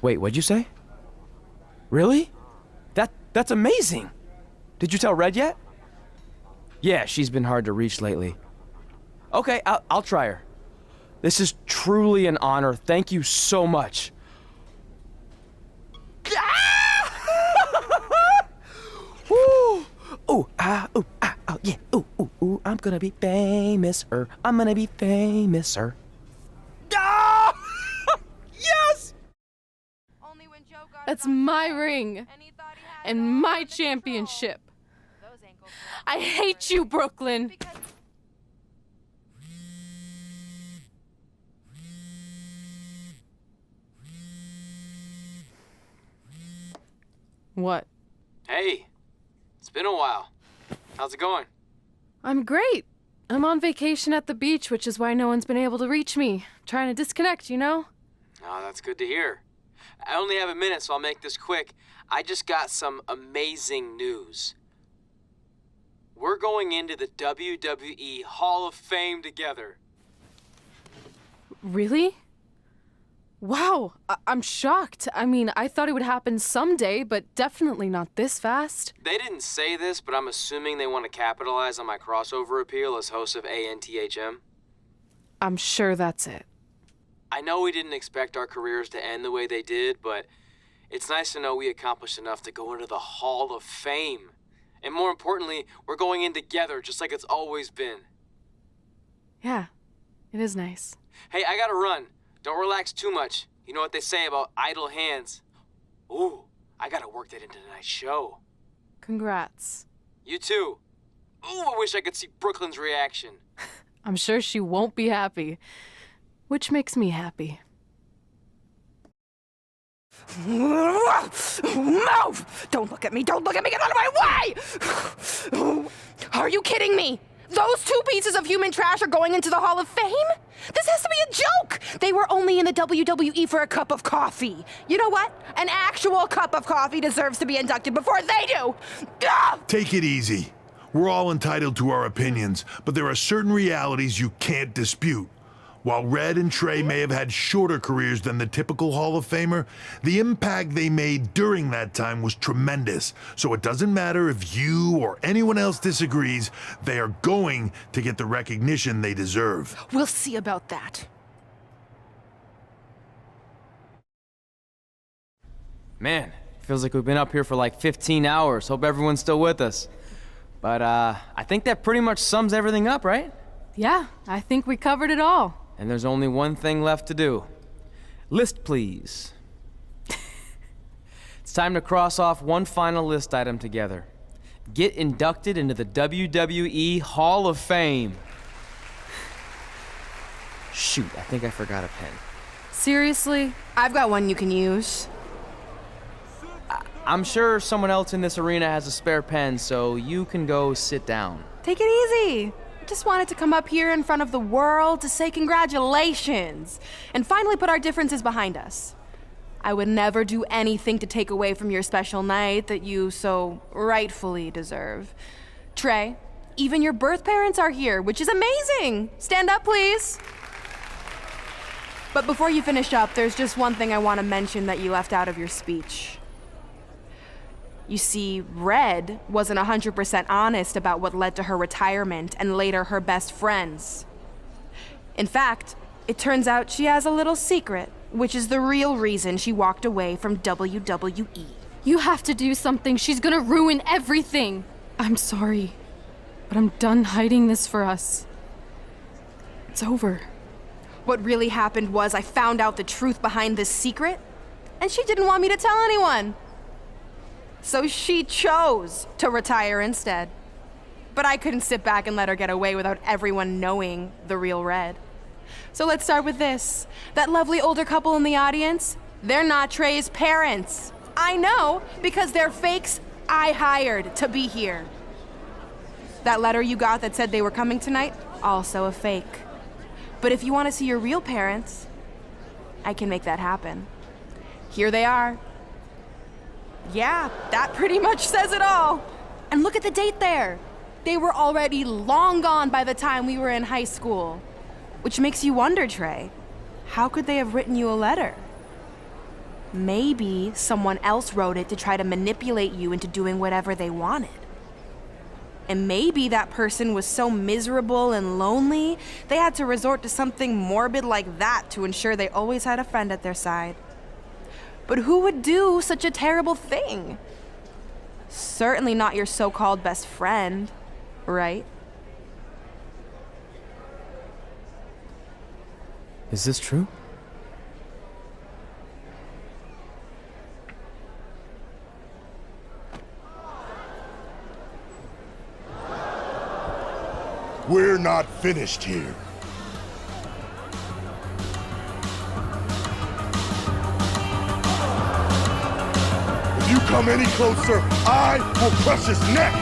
Wait, what'd you say? Really? That's amazing! Did you tell Red yet? Yeah, she's been hard to reach lately. Okay, I'll try her. This is truly an honor. Thank you so much. Woo! Ooh, ooh, oh, yeah. Ooh, ooh, ooh. I'm gonna be famous, I'm gonna be famous, Ah! Yes! That's my ring and my championship. I hate you, Brooklyn. What? Hey, it's been a while. How's it going? I'm great. I'm on vacation at the beach, which is why no one's been able to reach me. Trying to disconnect, you know? Oh, that's good to hear. I only have a minute, so I'll make this quick. I just got some amazing news. We're going into the WWE Hall of Fame together. Really? Wow, I'm shocked. I mean, I thought it would happen someday, but definitely not this fast. They didn't say this, but I'm assuming they want to capitalize on my crossover appeal as host of ANTHM. I'm sure that's it. I know we didn't expect our careers to end the way they did, but it's nice to know we accomplished enough to go into the Hall of Fame. And more importantly, we're going in together, just like it's always been. Yeah, it is nice. Hey, I gotta run. Don't relax too much. You know what they say about idle hands. Ooh, I gotta work that into tonight's show. Congrats. You too. Ooh, I wish I could see Brooklyn's reaction. I'm sure she won't be happy, which makes me happy. Move! Don't look at me! Don't look at me! Get out of my way! Are you kidding me? Those two pieces of human trash are going into the Hall of Fame? This has to be a joke! They were only in the WWE for a cup of coffee. You know what? An actual cup of coffee deserves to be inducted before they do! Ah! Take it easy. We're all entitled to our opinions, but there are certain realities you can't dispute. While Red and Trey may have had shorter careers than the typical Hall of Famer, the impact they made during that time was tremendous. So it doesn't matter if you or anyone else disagrees, they are going to get the recognition they deserve. We'll see about that. Man, feels like we've been up here for like 15 hours. Hope everyone's still with us. But I think that pretty much sums everything up, right? Yeah, I think we covered it all. And there's only one thing left to do. List, please. It's time to cross off one final list item together. Get inducted into the WWE Hall of Fame. Shoot, I think I forgot a pen. Seriously? I've got one you can use. I'm sure someone else in this arena has a spare pen, so you can go sit down. Take it easy. I just wanted to come up here in front of the world to say congratulations and finally put our differences behind us. I would never do anything to take away from your special night that you so rightfully deserve. Trey, even your birth parents are here, which is amazing. Stand up, please. But before you finish up, there's just one thing I want to mention that you left out of your speech. You see, Red wasn't 100% honest about what led to her retirement and later her best friends. In fact, it turns out she has a little secret, which is the real reason she walked away from WWE. You have to do something. She's gonna ruin everything. I'm sorry, but I'm done hiding this for us. It's over. What really happened was I found out the truth behind this secret, and she didn't want me to tell anyone. So she chose to retire instead. But I couldn't sit back and let her get away without everyone knowing the real Red. So let's start with this. That lovely older couple in the audience, they're not Trey's parents. I know, because they're fakes I hired to be here. That letter you got that said they were coming tonight, also a fake. But if you want to see your real parents, I can make that happen. Here they are. Yeah, that pretty much says it all. And look at the date there. They were already long gone by the time we were in high school. Which makes you wonder, Trey, how could they have written you a letter? Maybe someone else wrote it to try to manipulate you into doing whatever they wanted. And maybe that person was so miserable and lonely, they had to resort to something morbid like that to ensure they always had a friend at their side. But who would do such a terrible thing? Certainly not your so-called best friend, right? Is this true? We're not finished here. If you come any closer, I will crush his neck.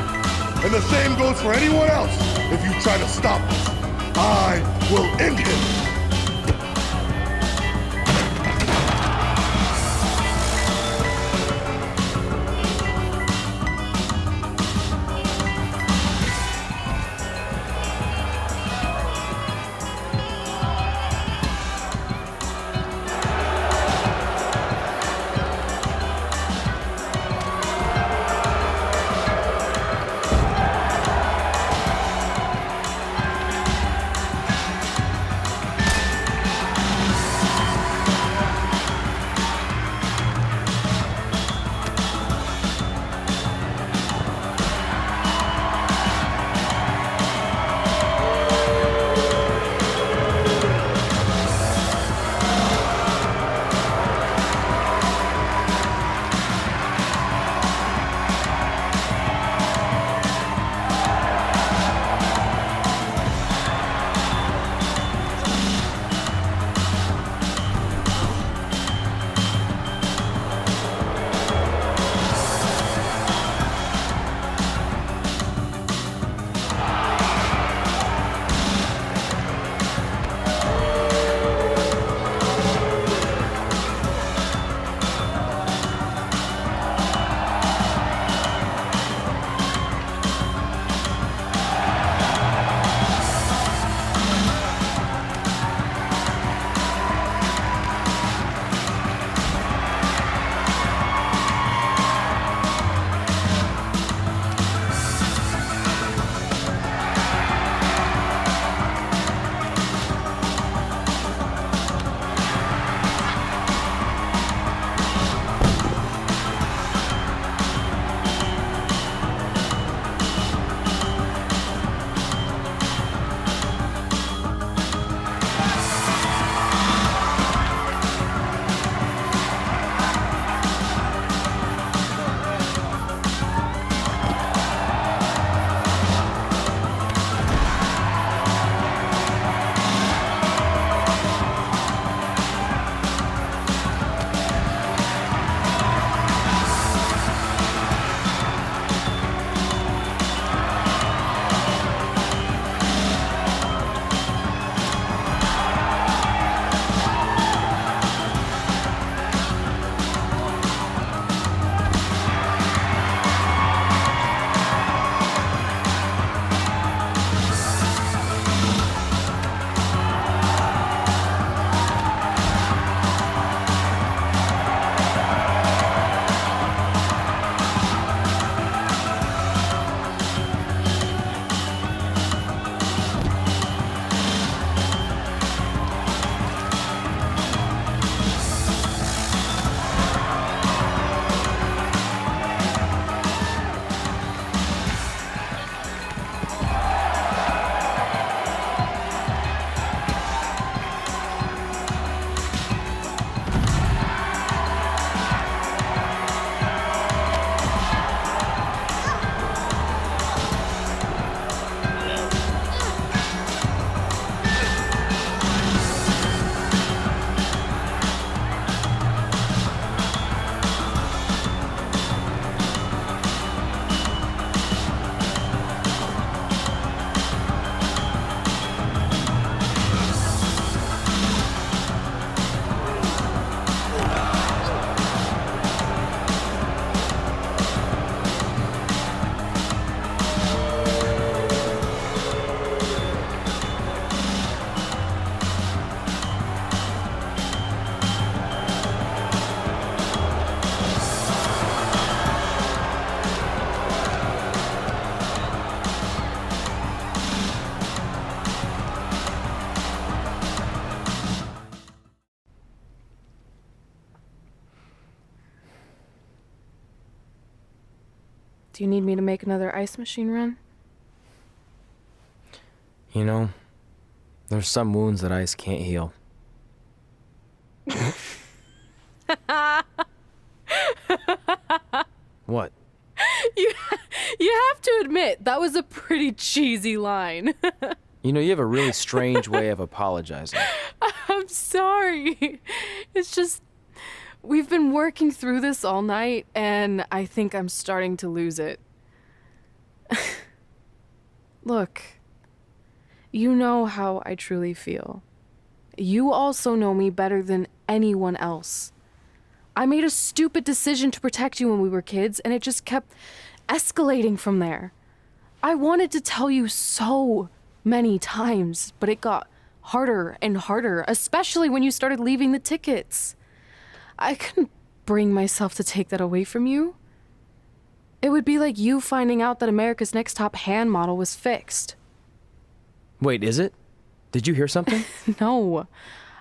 And the same goes for anyone else. If you try to stop us, I will end him. Do you need me to make another ice machine run? You know, there's some wounds that ice can't heal. What? You have to admit, that was a pretty cheesy line. You know, you have a really strange way of apologizing. I'm sorry. It's just, we've been working through this all night, and I think I'm starting to lose it. Look, you know how I truly feel. You also know me better than anyone else. I made a stupid decision to protect you when we were kids, and it just kept escalating from there. I wanted to tell you so many times, but it got harder and harder, especially when you started leaving the tickets. I couldn't bring myself to take that away from you. It would be like you finding out that America's Next Top Hand model was fixed. Wait, is it? Did you hear something? No,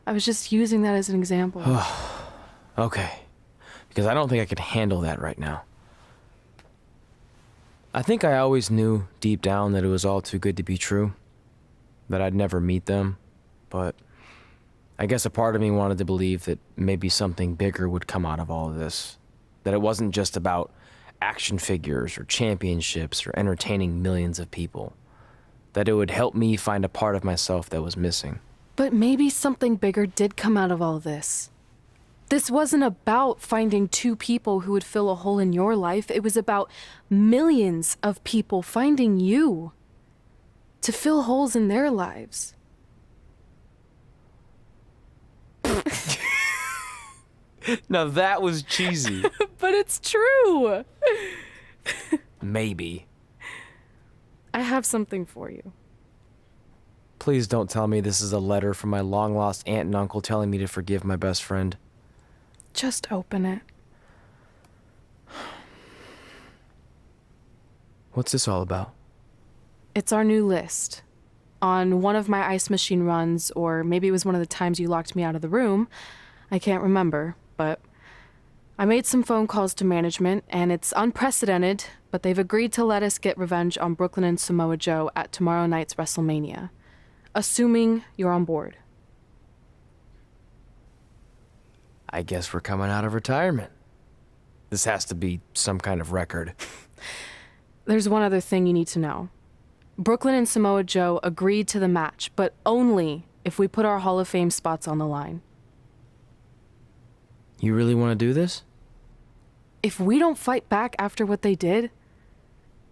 I was just using that as an example. Okay, because I don't think I could handle that right now. I think I always knew deep down that it was all too good to be true, that I'd never meet them, but I guess a part of me wanted to believe that maybe something bigger would come out of all of this, that it wasn't just about action figures or championships or entertaining millions of people, that it would help me find a part of myself that was missing. But maybe something bigger did come out of all this. This wasn't about finding two people who would fill a hole in your life. It was about millions of people finding you to fill holes in their lives. Now that was cheesy. But it's true. Maybe. I have something for you. Please don't tell me this is a letter from my long-lost aunt and uncle telling me to forgive my best friend. Just open it. What's this all about? It's our new list. On one of my ice machine runs, or maybe it was one of the times you locked me out of the room. I can't remember, but I made some phone calls to management, and it's unprecedented, but they've agreed to let us get revenge on Brooklyn and Samoa Joe at tomorrow night's WrestleMania, assuming you're on board. I guess we're coming out of retirement. This has to be some kind of record. There's one other thing you need to know. Brooklyn and Samoa Joe agreed to the match, but only if we put our Hall of Fame spots on the line. You really want to do this? If we don't fight back after what they did,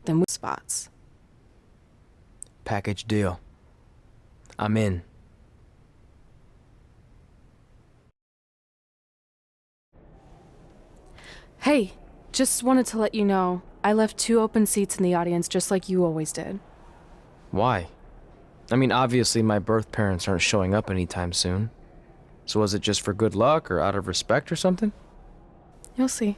then we spots. Package deal. I'm in. Hey, just wanted to let you know, I left 2 open seats in the audience just like you always did. Why? I mean, obviously my birth parents aren't showing up anytime soon. So was it just for good luck or out of respect or something? You'll see.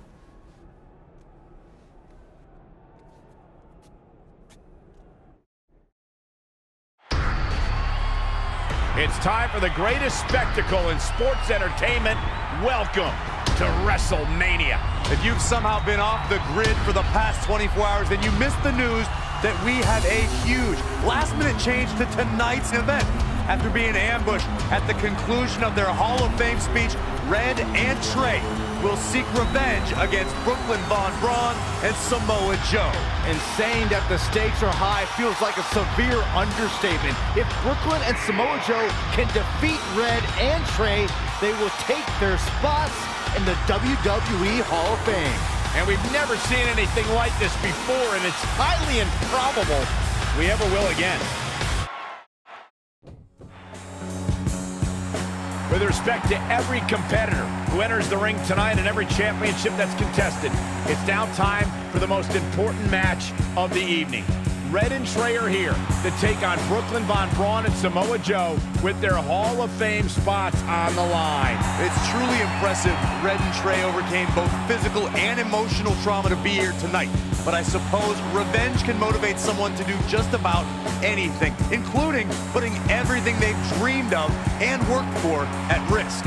It's time for the greatest spectacle in sports entertainment. Welcome to WrestleMania. If you've somehow been off the grid for the past 24 hours, then you missed the news that we have a huge last-minute change to tonight's event. After being ambushed at the conclusion of their Hall of Fame speech, Red and Trey will seek revenge against Brooklyn Von Braun and Samoa Joe. And saying that the stakes are high feels like a severe understatement. If Brooklyn and Samoa Joe can defeat Red and Trey, they will take their spots in the WWE Hall of Fame. And we've never seen anything like this before, and it's highly improbable we ever will again. With respect to every competitor who enters the ring tonight and every championship that's contested, it's now time for the most important match of the evening. Red and Trey are here to take on Brooklyn Von Braun and Samoa Joe with their Hall of Fame spots on the line. It's truly impressive Red and Trey overcame both physical and emotional trauma to be here tonight. But I suppose revenge can motivate someone to do just about anything, including putting everything they've dreamed of and worked for at risk.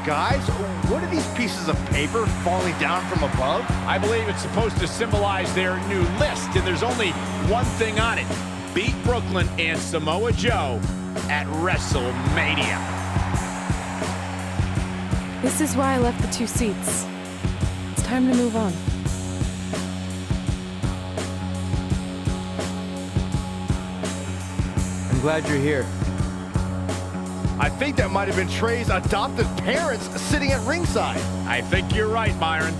Guys, what are these pieces of paper falling down from above? I believe it's supposed to symbolize their new list, and there's only one thing on it. Beat Brooklyn and Samoa Joe at WrestleMania. This is why I left the 2 seats. It's time to move on. I'm glad you're here. I think that might have been Trey's adoptive parents sitting at ringside. I think you're right, Byron.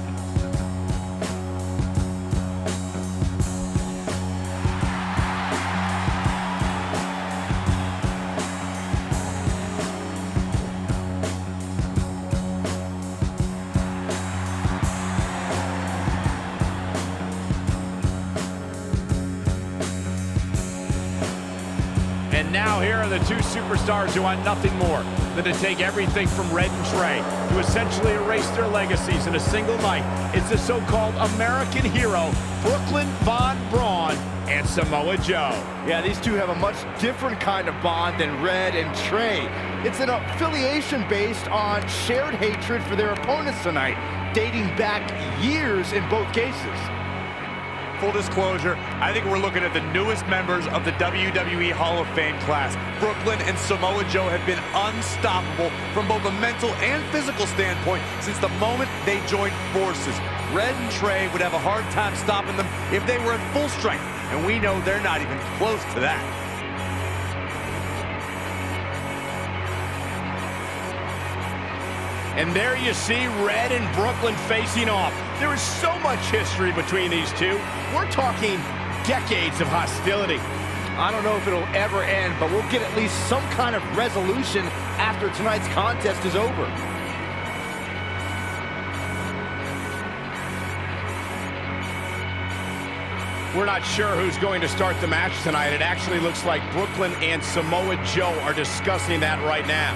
And now here are the 2 superstars who want nothing more than to take everything from Red and Trey to essentially erase their legacies in a single night. It's the so-called American hero, Brooklyn Von Braun and Samoa Joe. Yeah, these two have a much different kind of bond than Red and Trey. It's an affiliation based on shared hatred for their opponents tonight, dating back years in both cases. Full disclosure, I think we're looking at the newest members of the WWE Hall of Fame class. Brooklyn and Samoa Joe have been unstoppable from both a mental and physical standpoint since the moment they joined forces. Red and Trey would have a hard time stopping them if they were at full strength, and we know they're not even close to that. And there you see Red and Brooklyn facing off. There is so much history between these two. We're talking decades of hostility. I don't know if it'll ever end, but we'll get at least some kind of resolution after tonight's contest is over. We're not sure who's going to start the match tonight. It actually looks like Brooklyn and Samoa Joe are discussing that right now.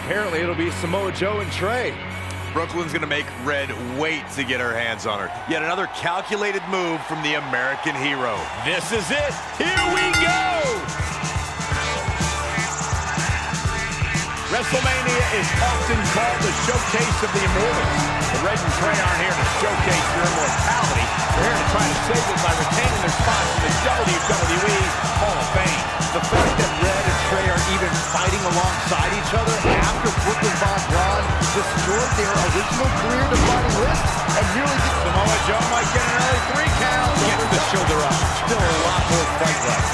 Apparently it'll be Samoa Joe and Trey. Brooklyn's gonna make Red wait to get her hands on her. Yet another calculated move from the American hero. This is it. Here we go. WrestleMania is often called the showcase of the immortals. The Red and Trey aren't here to showcase their immortality. They're here to try to save them by retaining their spots in the WWE Hall of Fame. The fact that Red and Trey are even fighting alongside each other after Brooklyn Von Braun destroyed their original career-defining list and nearly did. Samoa Joe might get an early 3 count. Gets the shoulder up. Still a lot more fight left.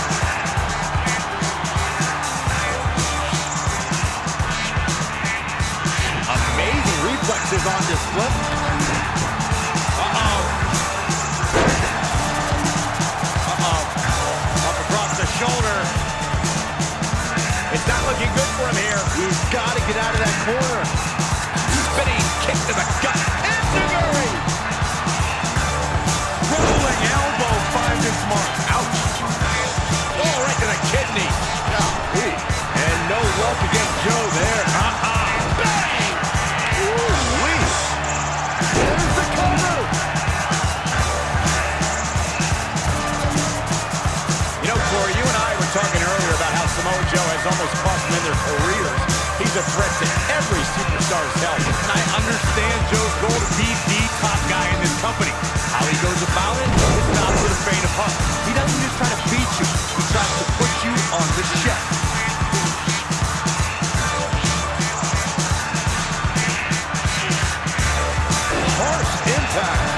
Amazing reflexes on display. Up across the shoulder. It's not looking good for him here. He's got to get out of that corner. Spinning kick to the gut. Enzuigiri. Rolling elbow finds its mark. Ouch. Oh, right to the kidney. And no luck against Joe there. Bang! Ooh-wee. There's the cover. You know, Corey, you and I were talking earlier about how Samoa Joe has almost cost them in their careers. He's a threat to every superstar's health. And I understand Joe's goal to be the top guy in this company. How he goes about it is not for the faint of heart. He doesn't just try to beat you. He tries to put you on the shelf. Harsh impact.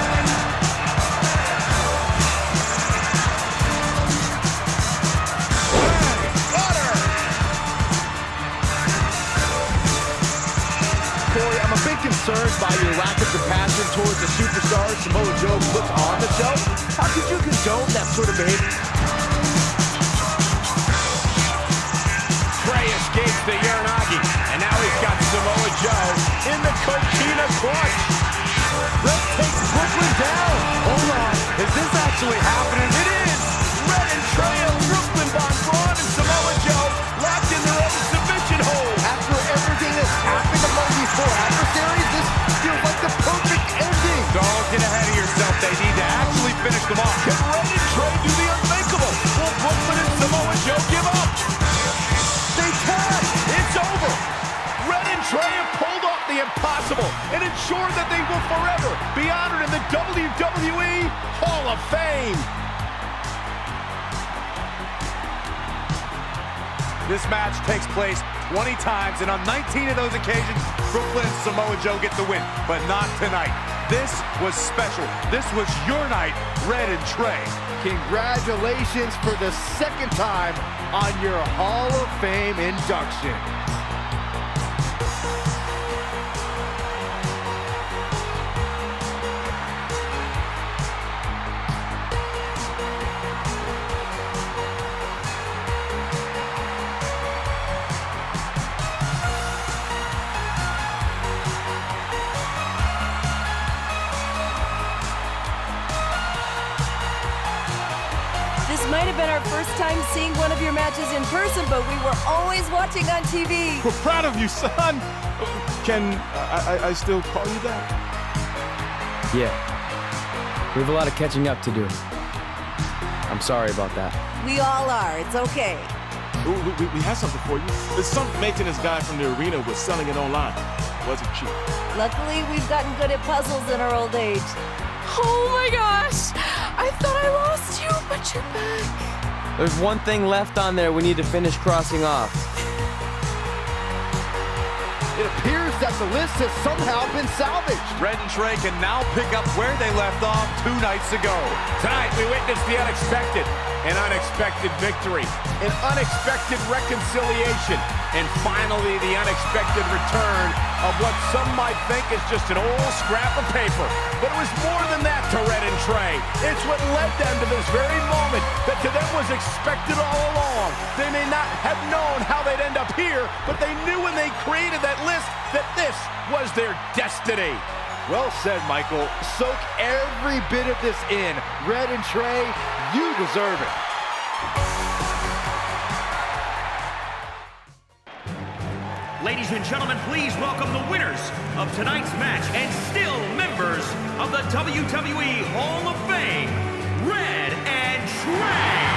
Corey, I'm a bit concerned by your lack of compassion towards the superstar Samoa Joe puts on the show. How could you condone that sort of behavior? Trey escapes the Uranagi, and now he's got Samoa Joe in the Coquina Clutch. Red takes Brooklyn down. Hold on. Is this actually happening? It is. possible and ensure that they will forever be honored in the WWE Hall of Fame. This match takes place 20 times, and on 19 of those occasions, Brooklyn and Samoa Joe get the win, but not tonight. This was special. This was your night, Red and Trey. Congratulations for the second time on your Hall of Fame induction. This might have been our first time seeing one of your matches in person, but we were always watching on TV. We're proud of you, son. Can I still call you that? Yeah. We have a lot of catching up to do. I'm sorry about that. We all are. It's okay. We have something for you. There's some maintenance guy from the arena was selling it online. Wasn't cheap. Luckily, we've gotten good at puzzles in our old age. Oh my gosh! I thought I lost you, but you're back. There's one thing left on there we need to finish crossing off. It appears that the list has somehow been salvaged. Red and Trey can now pick up where they left off 2 nights ago. Tonight, we witnessed the unexpected, an unexpected victory, an unexpected reconciliation, and finally the unexpected return of what some might think is just an old scrap of paper. But it was more than that to Red and Trey. It's what led them to this very moment that to them was expected all along. They may not have known how they'd end up here, but they knew when they created that list that this was their destiny. Well said, Michael. Soak every bit of this in. Red and Trey, you deserve it. Ladies and gentlemen, please welcome the winners of tonight's match and still members of the WWE Hall of Fame, Red and Trey.